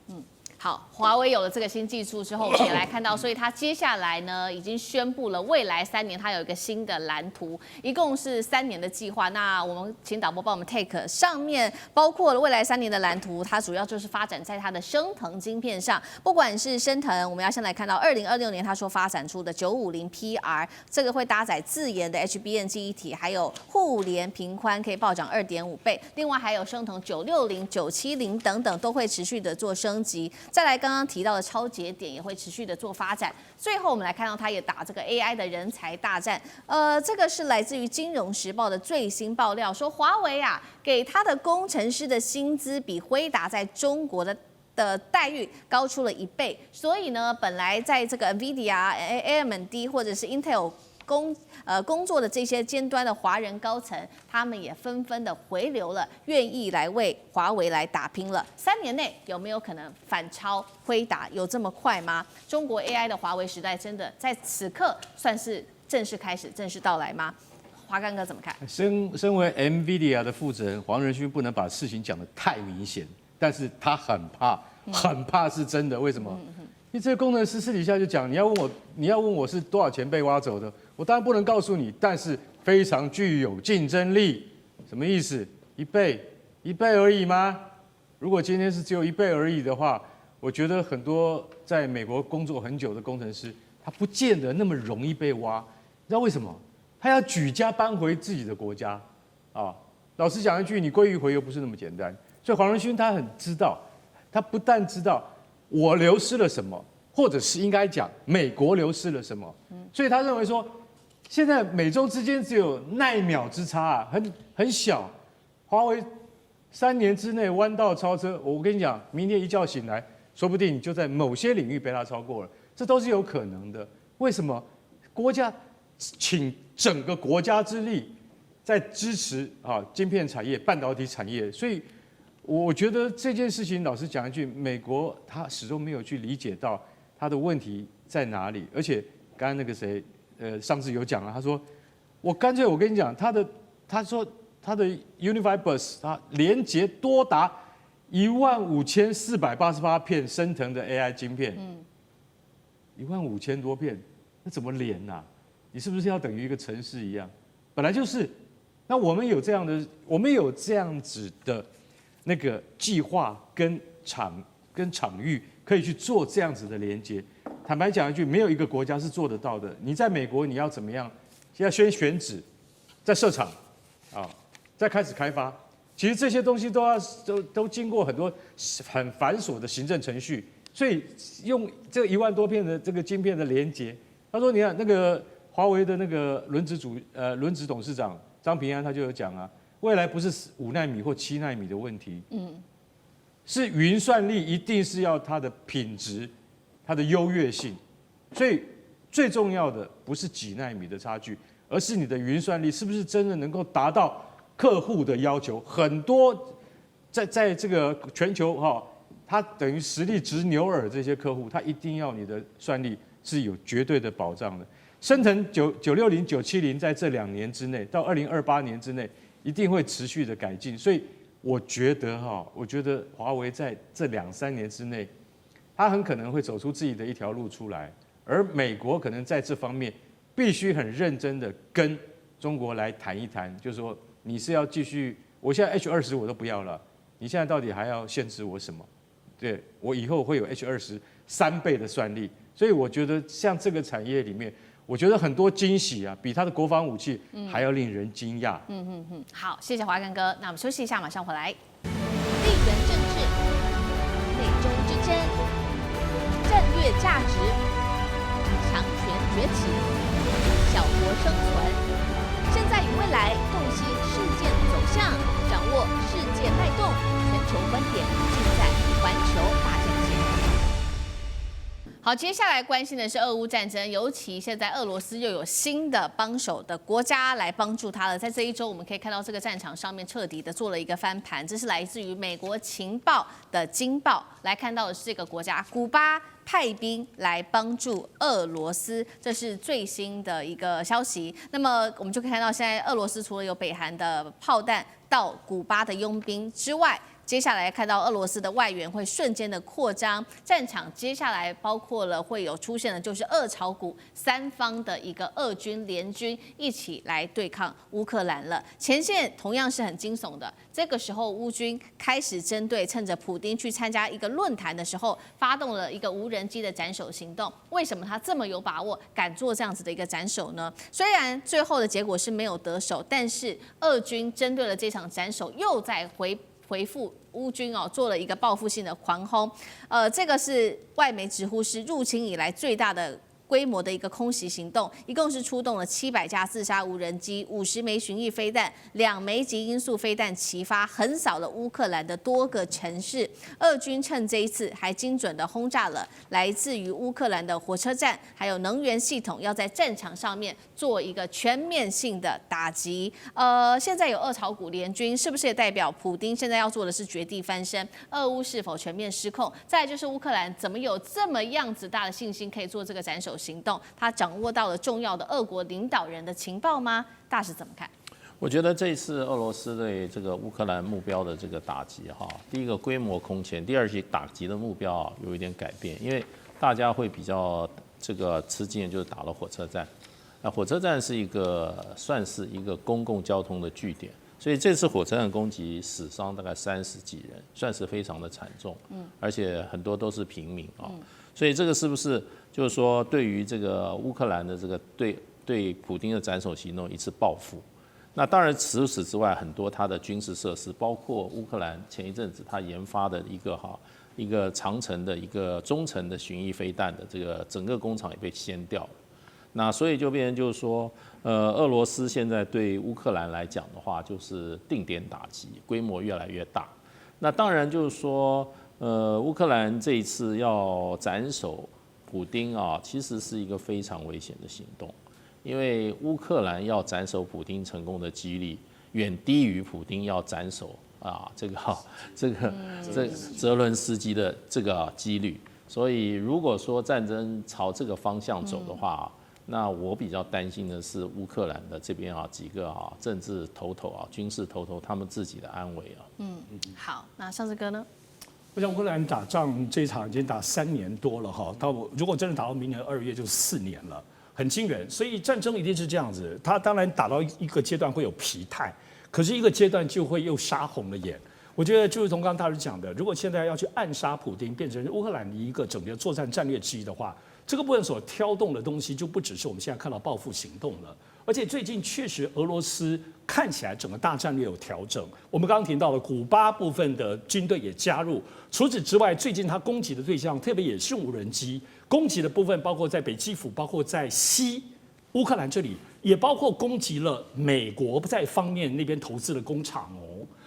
好，华为有了这个新技术之后，我们也来看到，所以它接下来呢，已经宣布了未来3年它有一个新的蓝图，一共是3年的计划。那我们请导播帮我们 take 上面包括了未来3年的蓝图，它主要就是发展在它的升腾晶片上，不管是升腾，我们要先来看到2026年它说发展出的950PR， 这个会搭载自研的 HBM 记忆体，还有互联频宽可以暴涨2.5倍，另外还有升腾960、970等等都会持续的做升级。再来，刚刚提到的超节点也会持续的做发展。最后，我们来看到它也打这个 AI 的人才大战。这个是来自于《金融时报》的最新爆料，说华为给他的工程师的薪资比辉达在中国的待遇高出了1倍。所以呢，本来在这个 NVIDIA、AMD 或者是 Intel工作的这些尖端的华人高层，他们也纷纷的回流了，愿意来为华为来打拼了。3年内有没有可能反超辉达？有这么快吗？中国 AI 的华为时代真的在此刻算是正式开始、正式到来吗？华干哥怎么看？身为 NVIDIA 的负责人黄仁勋不能把事情讲得太明显，但是他很怕是真的。为什么？因为这个工程师私底下就讲，你要问我是多少钱被挖走的，我当然不能告诉你，但是非常具有竞争力。什么意思？1倍而已吗？如果今天是只有1倍而已的话，我觉得很多在美国工作很久的工程师，他不见得那么容易被挖。你知道为什么？他要举家搬回自己的国家啊！老实讲一句，你归于回又不是那么简单。所以黄仁勋他很知道，他不但知道我流失了什么，或者是应该讲美国流失了什么，所以他认为说，现在美中之间只有奈秒之差很小。华为3年之内弯道超车，我跟你讲，明天一觉醒来，说不定你就在某些领域被他超过了，这都是有可能的。为什么？国家请整个国家之力在支持晶片产业、半导体产业，所以我觉得这件事情，老实讲一句，美国他始终没有去理解到他的问题在哪里。而且刚刚那个谁，上次有讲了，他说我干脆我跟你讲，他说他的 Unified Bus 它连接多达15488片升腾的 AI 晶片，15000多片，那怎么连啊？你是不是要等于一个城市一样？本来就是。那我们有这样子的那个计划跟场域，可以去做这样子的连接。坦白讲一句，没有一个国家是做得到的。你在美国，你要怎么样？要先选址，再设厂，再开始开发。其实这些东西都经过很多很繁琐的行政程序。所以用这个1万多片的这个晶片的连接，他说，你看那个华为的那个轮值董事长张平安他就有讲啊，未来不是5奈米或7奈米的问题，是云算力一定是要它的品质、它的优越性，所以最重要的不是几奈米的差距，而是你的云算力是不是真的能够达到客户的要求。很多在这个全球它等于实力直牛耳这些客户，他一定要你的算力是有绝对的保障的。升腾960、970在这2年之内，到2028年之内，一定会持续的改进。所以我觉得华为在这2-3年之内，它很可能会走出自己的一条路出来。而美国可能在这方面必须很认真的跟中国来谈一谈，就是说你是要继续，我现在 H20我都不要了，你现在到底还要限制我什么？对，我以后会有 H20 3倍的算力，所以我觉得像这个产业里面，我觉得很多惊喜啊，比它的国防武器还要令人惊讶。好，谢谢华根哥，那我们休息一下，马上回来。地缘政治、美中之争、战略价值、强权崛起、小国生存，现在与未来洞悉事件走向，掌握世界脉动，全球观点尽在环球大战线。好，接下来关心的是俄乌战争，尤其现在俄罗斯又有新的帮手的国家来帮助他了。在这一周，我们可以看到这个战场上面彻底的做了一个翻盘，这是来自于美国情报的《金报》来看到的是这个国家古巴派兵来帮助俄罗斯，这是最新的一个消息。那么我们就可以看到，现在俄罗斯除了有北韩的炮弹到古巴的佣兵之外，接下来看到俄罗斯的外援会瞬间的扩张，战场接下来包括了会有出现的就是俄朝古三方的一个俄军联军一起来对抗乌克兰了。前线同样是很惊悚的，这个时候乌军开始针对趁着普丁去参加一个论坛的时候，发动了一个无人机的斩首行动。为什么他这么有把握敢做这样子的一个斩首呢？虽然最后的结果是没有得手，但是俄军针对了这场斩首又在回复乌军做了一个报复性的狂轰，这个是外媒直呼是入侵以来最大的规模的一个空袭行动，一共是出动了700架自杀无人机、50枚巡弋飞弹、2枚极音速飞弹齐发，横扫了乌克兰的多个城市。俄军趁这一次还精准的轰炸了来自于乌克兰的火车站，还有能源系统，要在战场上面做一个全面性的打击。现在有俄朝古联军，是不是也代表普丁现在要做的是绝地翻身？俄乌是否全面失控？再来就是乌克兰怎么有这么样子大的信心可以做这个斩首行动？他掌握到了重要的俄国领导人的情报吗？大使怎么看？我觉得这一次俄罗斯对这个乌克兰目标的这个打击第一个规模空前，第二是打击的目标有一点改变，因为大家会比较这个吃惊，就是打了火车站。那火车站是算是一个公共交通的据点，所以这次火车站攻击死伤大概30几人，算是非常的惨重，而且很多都是平民所以这个是不是就是说对于这个乌克兰的这个对普丁的斩首行动一次报复？那当然除此之外，很多它的军事设施，包括乌克兰前一阵子它研发的一个长程的一个中程的巡弋飞弹的这个整个工厂也被掀掉了。那所以就变成就是说，俄罗斯现在对乌克兰来讲的话，就是定点打击，规模越来越大。那当然就是说，乌克兰这一次要斩首普丁其实是一个非常危险的行动，因为乌克兰要斩首普丁成功的几率远低于普丁要斩首这泽伦斯基的这个几率。所以如果说战争朝这个方向走的话，那我比较担心的是乌克兰的这边几个政治头头军事头头他们自己的安危好，那尚志哥呢？我想乌克兰打仗这一场已经打3年多了到如果真的打到明年2月就4年了，很惊人。所以战争一定是这样子，它当然打到一个阶段会有疲态，可是一个阶段就会又杀红了眼。我觉得就是从刚刚大师讲的，如果现在要去暗杀普丁，变成乌克兰的一个整个作战战略之一的话，这个部分所挑动的东西就不只是我们现在看到报复行动了，而且最近确实俄罗斯看起来整个大战略有调整。我们刚刚提到了古巴部分的军队也加入，除此之外，最近他攻击的对象特别也是无人机攻击的部分，包括在北基辅，包括在西乌克兰这里，也包括攻击了美国在方面那边投资的工厂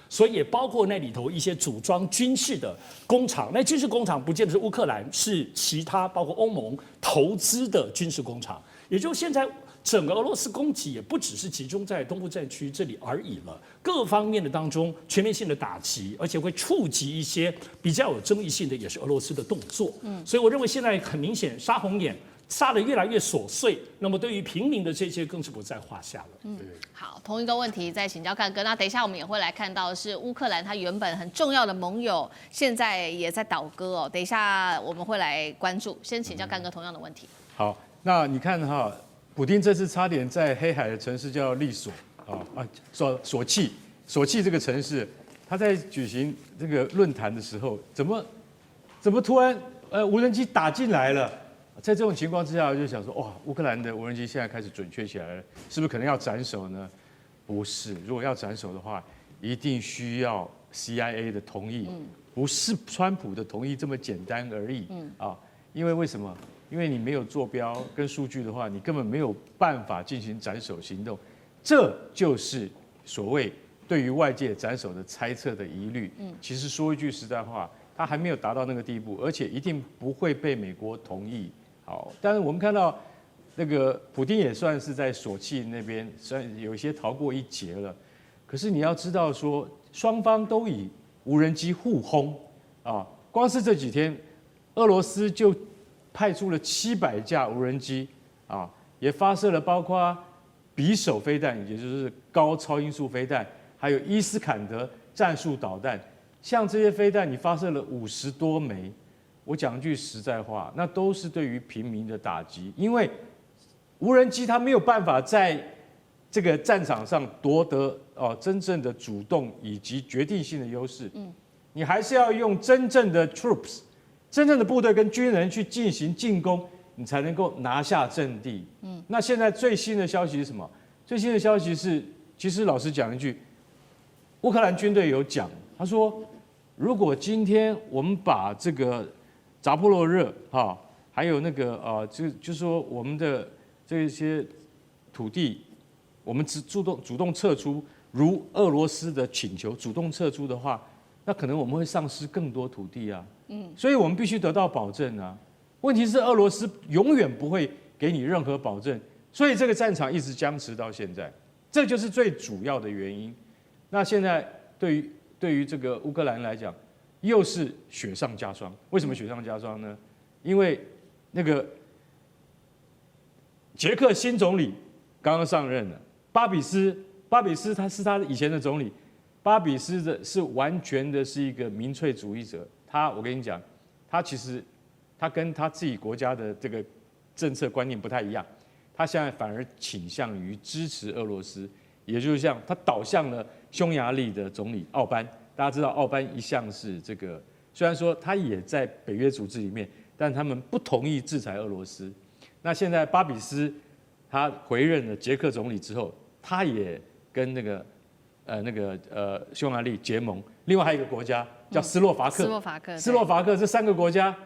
所以也包括那里头一些组装军事的工厂，那军事工厂不见得是乌克兰，是其他包括欧盟投资的军事工厂。也就是现在整个俄罗斯攻击也不只是集中在东部战区这里而已了，各方面的当中全面性的打击，而且会触及一些比较有争议性的，也是俄罗斯的动作。所以我认为现在很明显杀红眼。杀得越来越琐碎，那么对于平民的这些更是不在话下了。好，同一个问题再请教干哥。那等一下我们也会来看到是乌克兰它原本很重要的盟友，现在也在倒戈等一下我们会来关注。先请教干哥同样的问题。好，那你看普丁这次差点在黑海的城市叫利索索契这个城市，他在举行这个论坛的时候，怎么突然无人机打进来了？在这种情况之下，我就想说，哇，乌克兰的无人机现在开始准确起来了，是不是可能要斩首呢？不是，如果要斩首的话，一定需要 CIA 的同意，不是川普的同意这么简单而已。因为什么？因为你没有坐标跟数据的话，你根本没有办法进行斩首行动。这就是所谓对于外界斩首的猜测的疑虑。其实说一句实在话，他还没有达到那个地步，而且一定不会被美国同意。好，但是我们看到那个普丁也算是在索契那边，算有一些逃过一劫了。可是你要知道说，双方都以无人机互轰啊，光是这几天，俄罗斯就派出了700架无人机啊，也发射了包括匕首飞弹，也就是高超音速飞弹，还有伊斯坎德战术导弹。像这些飞弹，你发射了50多枚。我讲句实在话，那都是对于平民的打击，因为无人机它没有办法在这个战场上夺得真正的主动以及决定性的优势。你还是要用真正的 troops， 真正的部队跟军人去进行进攻，你才能够拿下阵地。那现在最新的消息是什么？最新的消息是，其实老实讲一句，乌克兰军队有讲，他说，如果今天我们把这个扎波罗热还有那个就是说我们的这些土地，我们主动撤出，如俄罗斯的请求主动撤出的话，那可能我们会丧失更多土地啊。所以我们必须得到保证啊。问题是俄罗斯永远不会给你任何保证，所以这个战场一直僵持到现在，这就是最主要的原因。那现在对于这个乌克兰来讲，又是雪上加霜。为什么雪上加霜呢？因为那个捷克新总理刚刚上任了，巴比斯他是他以前的总理，巴比斯是完全的是一个民粹主义者。我跟你讲，他其实他跟他自己国家的这个政策观念不太一样，他现在反而倾向于支持俄罗斯，也就是像他倒向了匈牙利的总理奥班。大家知道奥班一向是这个，虽然说他也在北约组织里面，但他们不同意制裁俄罗斯。那现在巴比斯他回任了捷克总理之后，他也跟那个匈牙利结盟。另外还有一个国家叫斯洛伐克，斯洛伐克这3个国家，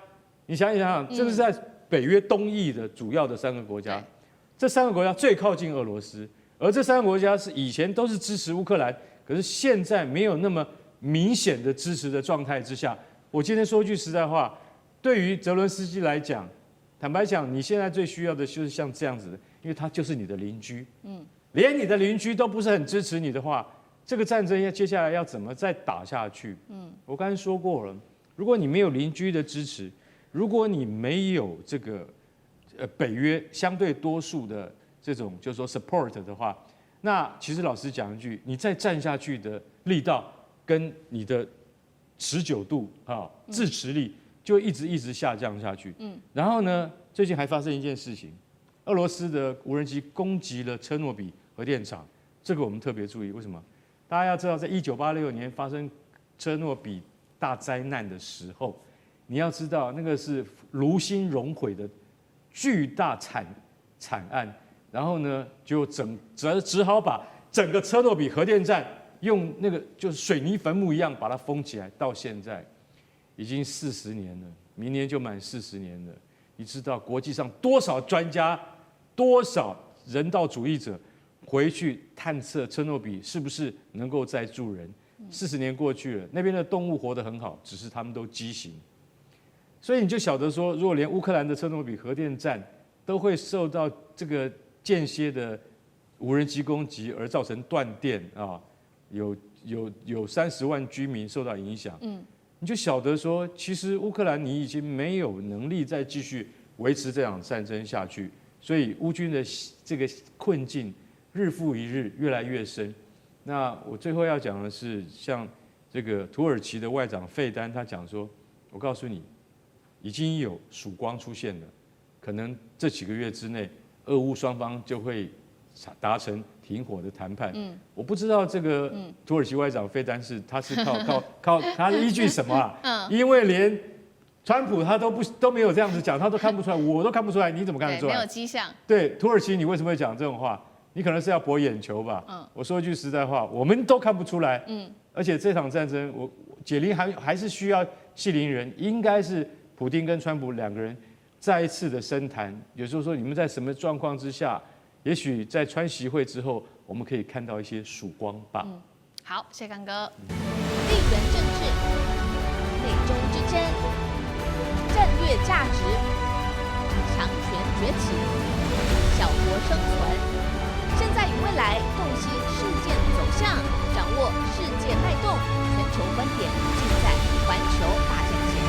你想一想，这是在北约东翼的主要的3个国家，这3个国家最靠近俄罗斯，而这3个国家是以前都是支持乌克兰，可是现在没有那么明显的支持的状态之下，我今天说句实在话，对于泽伦斯基来讲，坦白讲，你现在最需要的就是像这样子的，因为他就是你的邻居，连你的邻居都不是很支持你的话，这个战争接下来要怎么再打下去？我刚才说过了，如果你没有邻居的支持，如果你没有这个北约相对多数的这种就是说 support 的话，那其实老实讲一句，你再战下去的力道跟你的持久度支持力就一直下降下去。然后呢，最近还发生一件事情，俄罗斯的无人机攻击了车诺比核电厂，这个我们特别注意。为什么？大家要知道，在1986年发生车诺比大灾难的时候，你要知道那个是炉心熔毁的巨大惨案，然后呢，就只好把整个车诺比核电站用那个就是水泥坟墓一样把它封起来，到现在已经40年了，明年就满40年了。你知道国际上多少专家、多少人道主义者回去探测车诺比是不是能够再住人？40年过去了，那边的动物活得很好，只是他们都畸形。所以你就晓得说，如果连乌克兰的车诺比核电站都会受到这个间歇的无人机攻击而造成断电有30万居民受到影响，你就晓得说，其实乌克兰你已经没有能力再继续维持这场战争下去，所以乌军的这个困境日复一日，越来越深。那我最后要讲的是，像这个土耳其的外长费丹，他讲说，我告诉你，已经有曙光出现了，可能这几个月之内，俄乌双方就会达成停火的谈判。我不知道这个土耳其外长费丹他是靠他依据什么啊？因为连川普他都没有这样子讲，他都看不出来，我都看不出来，你怎么看得出来？没有迹象。对，土耳其你为什么会讲这种话？你可能是要博眼球吧？我说一句实在话，我们都看不出来。而且这场战争，解铃还是需要系铃人，应该是普丁跟川普两个人再一次的深谈。有时候说你们在什么状况之下，也许在川习会之后，我们可以看到一些曙光吧。好，谢谢刚哥。地缘政治、美中之争、战略价值、强权崛起、小国生存。现在与未来，洞悉事件走向，掌握世界脉动，全球观点尽在环球大战线。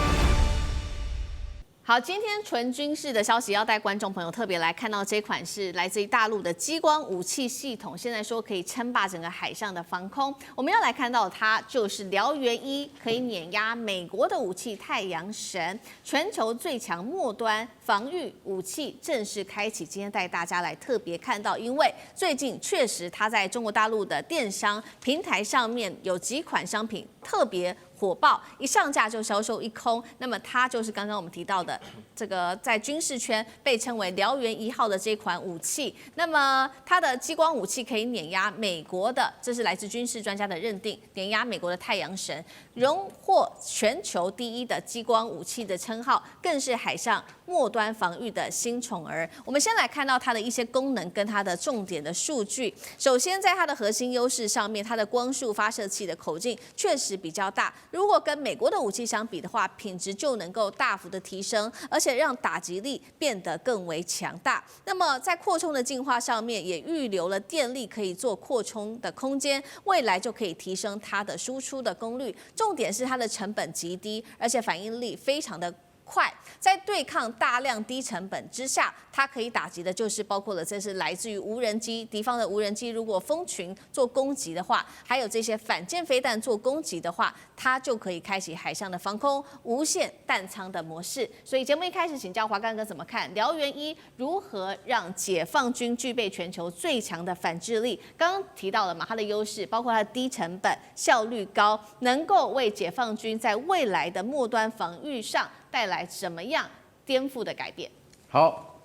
好，今天纯军事的消息要带观众朋友特别来看到这款是来自于大陆的激光武器系统，现在说可以称霸整个海上的防空。我们要来看到它就是燎原1，可以碾压美国的武器太阳神，全球最强末端防御武器正式开启。今天带大家来特别看到，因为最近确实它在中国大陆的电商平台上面有几款商品特别火爆，一上架就销售一空。那么它就是刚刚我们提到的这个在军事圈被称为燎原1号的这款武器。那么它的激光武器可以碾压美国的，这是来自军事专家的认定，碾压美国的太阳神，荣获全球第1的激光武器的称号，更是海上末端防御的新宠儿。我们先来看到它的一些功能跟它的重点的数据。首先在它的核心优势上面，它的光束发射器的口径确实比较大。如果跟美国的武器相比的话，品质就能够大幅的提升，而且让打击力变得更为强大。那么在扩充的进化上面，也预留了电力可以做扩充的空间，未来就可以提升它的输出的功率。重点是它的成本极低，而且反应力非常的快，在对抗大量低成本之下，它可以打击的就是包括了这是来自于无人机，敌方的无人机如果蜂群做攻击的话，还有这些反舰飞弹做攻击的话，它就可以开启海上的防空无限弹仓的模式。所以节目一开始请教华干哥怎么看燎原1如何让解放军具备全球最强的反制力？刚刚提到了嘛，它的优势包括它的低成本、效率高，能够为解放军在未来的末端防御上带来什么样颠覆的改变？好，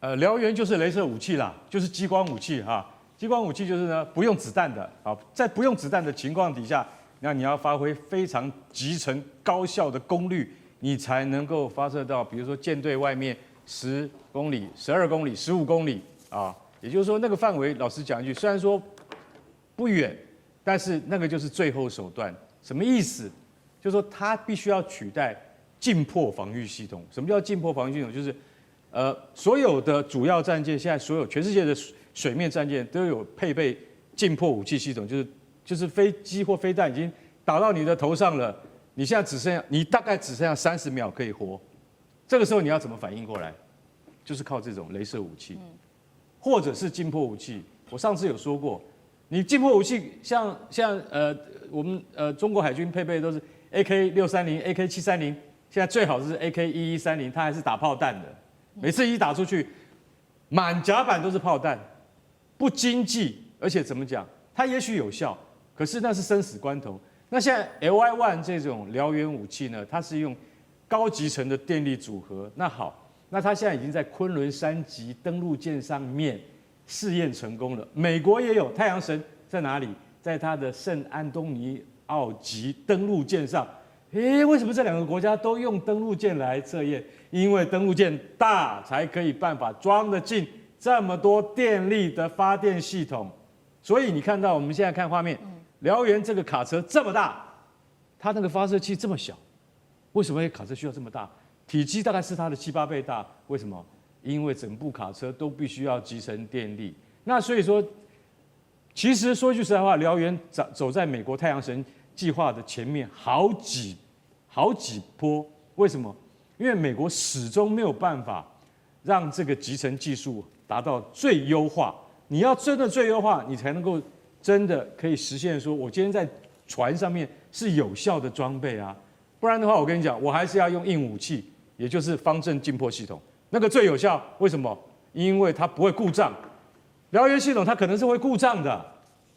燎原就是雷射武器啦，就是激光武器哈。激光武器就是呢不用子弹的啊，在不用子弹的情况底下，那你要发挥非常集成高效的功率，你才能够发射到，比如说舰队外面10公里、12公里、15公里啊。也就是说，那个范围，老实讲一句，虽然说不远，但是那个就是最后手段。什么意思？就是说它必须要取代近迫防御系统。什么叫近迫防御系统？就是所有的主要战舰，现在所有全世界的水面战舰都有配备近迫武器系统，就是飞机或飞弹已经打到你的头上了，你现在你大概只剩下30秒可以活，这个时候你要怎么反应过来？就是靠这种雷射武器，或者是近迫武器。我上次有说过，你近迫武器像我们中国海军配备都是 AK630、AK730，现在最好是 AK1130，它还是打炮弹的。每次一打出去，满甲板都是炮弹，不经济，而且怎么讲？它也许有效，可是那是生死关头。那现在 LY-1 这种燎原武器呢，它是用高集成的电力组合。那好，那它现在已经在昆仑山级登陆舰上面试验成功了。美国也有太阳神在哪里？在它的圣安东尼奥级登陆舰上。为什么这两个国家都用登陆舰来测验？因为登陆舰大，才可以办法装得进这么多电力的发电系统。所以你看到我们现在看画面，燎原这个卡车这么大，它那个发射器这么小，为什么卡车需要这么大？体积大概是它的7、8倍大。为什么？因为整部卡车都必须要集成电力。那所以说，其实说句实在话，燎原走在美国太阳神计划的前面好几波。为什么？因为美国始终没有办法让这个集成技术达到最优化。你要真的最优化，你才能够真的可以实现说，我今天在船上面是有效的装备啊。不然的话，我跟你讲，我还是要用硬武器，也就是方阵近迫系统，那个最有效。为什么？因为它不会故障。燎原系统它可能是会故障的，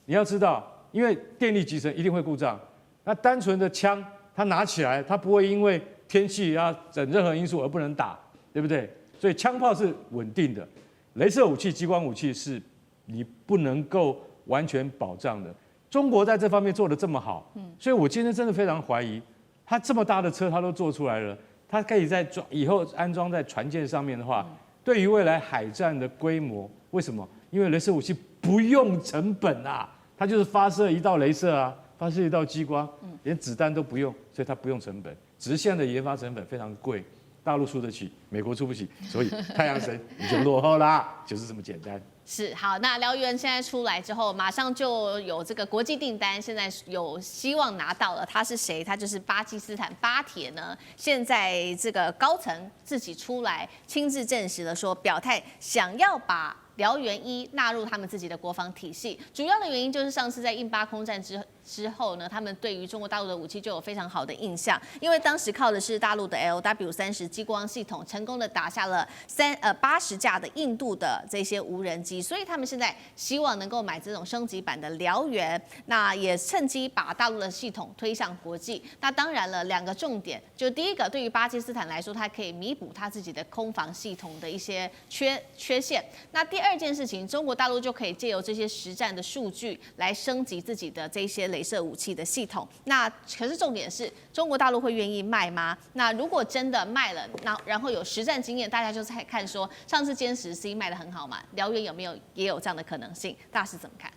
你要知道，因为电力集成一定会故障。那单纯的枪，它拿起来，它不会因为天气啊等任何因素而不能打，对不对？所以枪炮是稳定的，雷射武器、激光武器是你不能够完全保障的。中国在这方面做得这么好，所以我今天真的非常怀疑，它这么大的车它都做出来了，它可以在以后安装在船舰上面的话，对于未来海战的规模，为什么？因为雷射武器不用成本啊，它就是发射一道雷射啊，发射一道激光，连子弹都不用，所以它不用成本。只是现在的研发成本非常贵，大陆出得起，美国出不起，所以太阳神你就落后啦，就是这么简单。是好，那燎原现在出来之后，马上就有这个国际订单，现在有希望拿到了。他是谁？他就是巴基斯坦巴铁呢。现在这个高层自己出来亲自证实了，说表态想要把燎原1纳入他们自己的国防体系。主要的原因就是上次在印巴空战之后呢，他们对于中国大陆的武器就有非常好的印象，因为当时靠的是大陆的 LW30激光系统，成功的打下了80架的印度的这些无人机，所以他们现在希望能够买这种升级版的燎原，那也趁机把大陆的系统推向国际。那当然了，两个重点，就第一个，对于巴基斯坦来说，它可以弥补它自己的空防系统的一些缺陷。那第二件事情，中国大陆就可以借由这些实战的数据来升级自己的这些雷射武器的系统。那可是重点是中国大陆会愿意卖吗？那如果真的卖了，然后有实战经验，大家就在看说，上次歼10C 卖得很好嘛，燎原有没有也有这样的可能性？大师怎么看？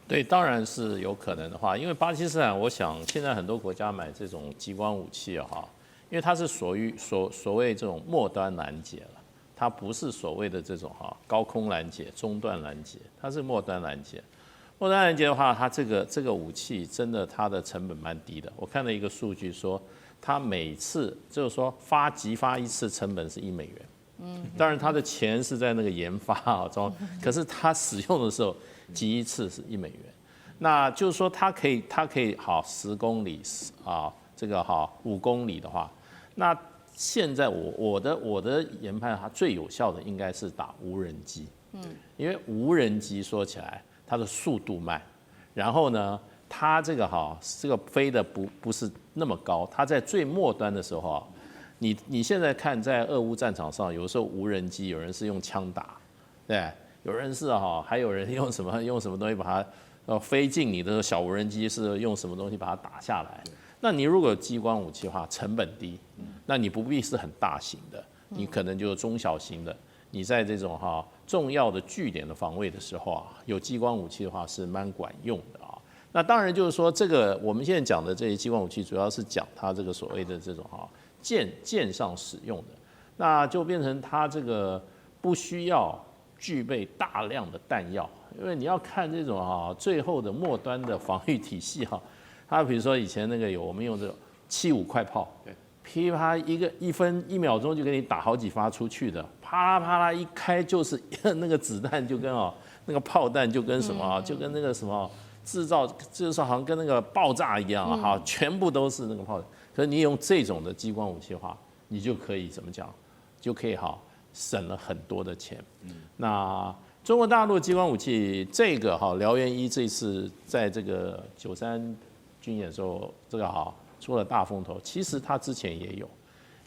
对，当然是有可能的话，因为巴基斯坦，我想现在很多国家买这种激光武器因为它是所谓这种末端拦截了。它不是所谓的这种高空拦截、中段拦截，它是末端拦截。末端拦截的话，它这个武器真的它的成本蛮低的。我看了一个数据说，它每次就是说激发一次成本是$1。当然它的钱是在那个研发中，可是它使用的时候击一次是$1。那就是说它可以10公里这个5公里的话，那现在我的研判，它最有效的应该是打无人机，因为无人机说起来它的速度慢，然后呢，它这个飞的不是那么高，它在最末端的时候你现在看在俄乌战场上，有时候无人机有人是用枪打，对，有人是还有人用什么东西把它飞进你的小无人机是用什么东西把它打下来。那你如果有激光武器的话，成本低，那你不必是很大型的，你可能就是中小型的。你在这种重要的据点的防卫的时候有激光武器的话是蛮管用的那当然就是说，这个我们现在讲的这些激光武器，主要是讲它这个所谓的这种舰上使用的，那就变成它这个不需要具备大量的弹药，因为你要看这种最后的末端的防御体系它比如说以前那个我们用这种75快炮，对，噼啪1秒钟就给你打好几发出去的，啪啦啪啦一开就是那个子弹就跟那个炮弹就跟什么就跟那个什么制造就是好像跟那个爆炸一样全部都是那个炮弹。可是你用这种的激光武器的话，你就可以怎么讲？就可以省了很多的钱。那中国大陆激光武器这个燎原1这次在这个93军演的时候，这个出了大风头。其实它之前也有，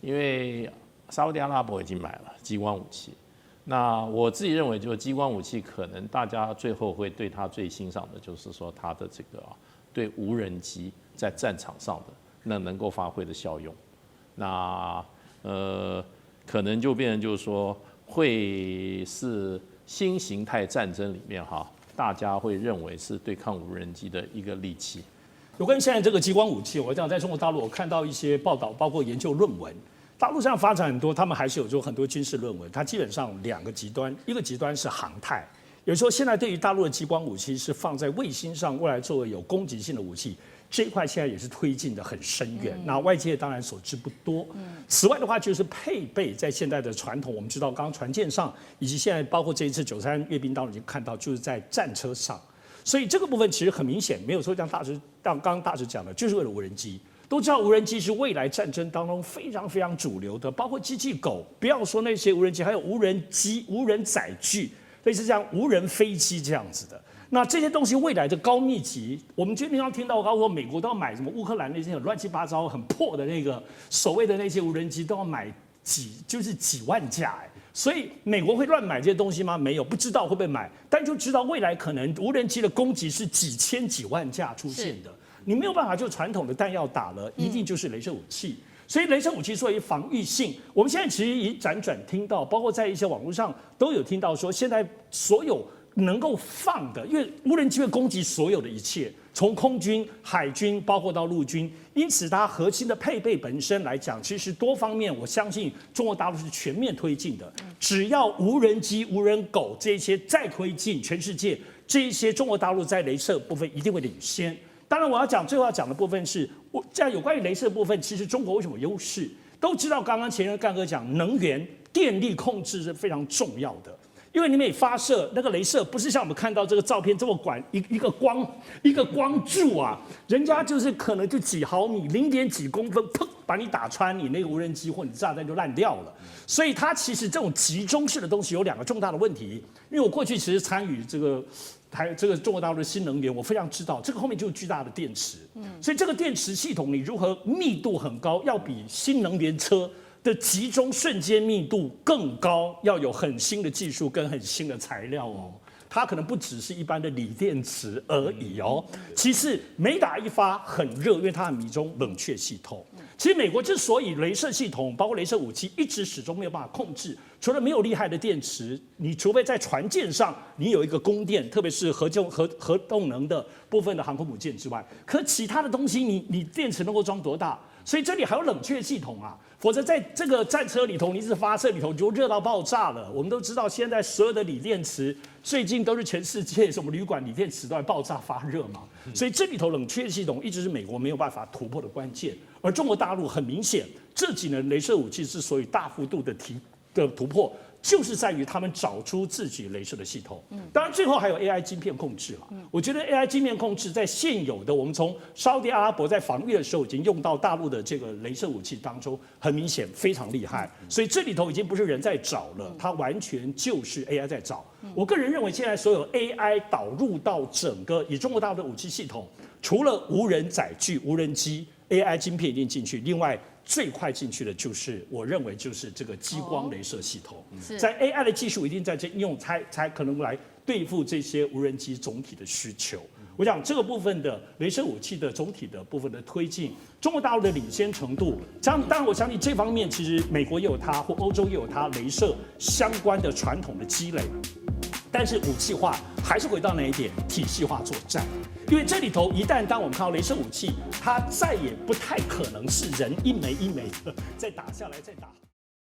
因为沙烏地阿拉伯已经买了激光武器。那我自己认为，就是激光武器可能大家最后会对它最欣赏的，就是说它的这个对无人机在战场上的能够发挥的效用。那可能就变成就是说会是新形态战争里面大家会认为是对抗无人机的一个利器。有关现在这个激光武器，我讲在中国大陆，我看到一些报道，包括研究论文。大陆上发展很多，他们还是有很多军事论文。它基本上2个极端，一个极端是航太，也就是说现在对于大陆的激光武器是放在卫星上，未来作为有攻击性的武器，这一块现在也是推进的很深远。那外界当然所知不多。此外的话，就是配备在现在的传统，我们知道刚刚船舰上，以及现在包括这一次93阅兵当中已经看到，就是在战车上。所以这个部分其实很明显，没有说像刚刚大使讲的，就是为了无人机。都知道无人机是未来战争当中非常非常主流的，包括机器狗，不要说那些无人机，还有无人机、无人载具，类似像无人飞机这样子的。那这些东西未来的高密集，我们经常听到说美国都要买什么乌克兰那些乱七八糟很破的那个所谓的那些无人机都要买几万架所以美国会乱买这些东西吗？没有，不知道会不会买，但就知道未来可能无人机的攻击是几千几万架出现的，你没有办法就传统的弹药打了，一定就是雷射武器。所以雷射武器作为防御性，我们现在其实已辗转听到，包括在一些网络上都有听到说，现在所有能够放的，因为无人机会攻击所有的一切，从空军、海军，包括到陆军，因此它核心的配备本身来讲，其实多方面，我相信中国大陆是全面推进的。只要无人机、无人狗这些再推进，全世界这一些中国大陆在雷射部分一定会领先。当然，我要讲最后要讲的部分是，在有关于雷射部分，其实中国为什么有优势？都知道，刚刚前任干哥讲，能源、电力控制是非常重要的。因为你每发射那个雷射，不是像我们看到这个照片这么管一个光柱啊，人家就是可能就几毫米、0.几公分，砰，把你打穿，你那个无人机或你炸弹就烂掉了。所以它其实这种集中式的东西有2个重大的问题。因为我过去其实参与这个中国大陆的新能源，我非常知道这个后面就是巨大的电池，所以这个电池系统你如何密度很高，要比新能源车的集中瞬间密度更高，要有很新的技术跟很新的材料哦。它可能不只是一般的锂电池而已哦。其次，每打一发很热，因为它很迷中冷却系统。其实美国之所以雷射系统，包括雷射武器，一直始终没有办法控制，除了没有厉害的电池，你除非在船舰上你有一个供电，特别是核动能的部分的航空母舰之外，可其他的东西你电池能够装多大？所以这里还有冷却系统啊，否则在这个战车里头，你一直发射里头你就热到爆炸了。我们都知道，现在所有的锂电池最近都是全世界什么旅馆锂电池都在爆炸发热嘛，所以这里头冷却系统一直是美国没有办法突破的关键。而中国大陆很明显，这几年雷射武器之所以大幅度的突破，就是在于他们找出自己雷射的系统。当然最后还有 AI 晶片控制了。我觉得 AI 晶片控制在现有的我们从沙特阿拉伯在防御的时候已经用到大陆的这个雷射武器当中，很明显非常厉害。所以这里头已经不是人在找了，它完全就是 AI 在找。我个人认为现在所有 AI 导入到整个以中国大陆的武器系统，除了无人载具、无人机 ，AI 晶片一定进去，另外最快进去的就是，我认为就是这个激光雷射系统，在 AI 的技术一定在这应用才可能来对付这些无人机总体的需求。我想这个部分的雷射武器的总体的部分的推进，中国大陆的领先程度，当然我相信这方面其实美国也有它，或欧洲也有它雷射相关的传统的积累。但是武器化还是回到那一点，体系化作战。因为这里头一旦当我们看到雷射武器，它再也不太可能是人一枚一枚的再打下来再打。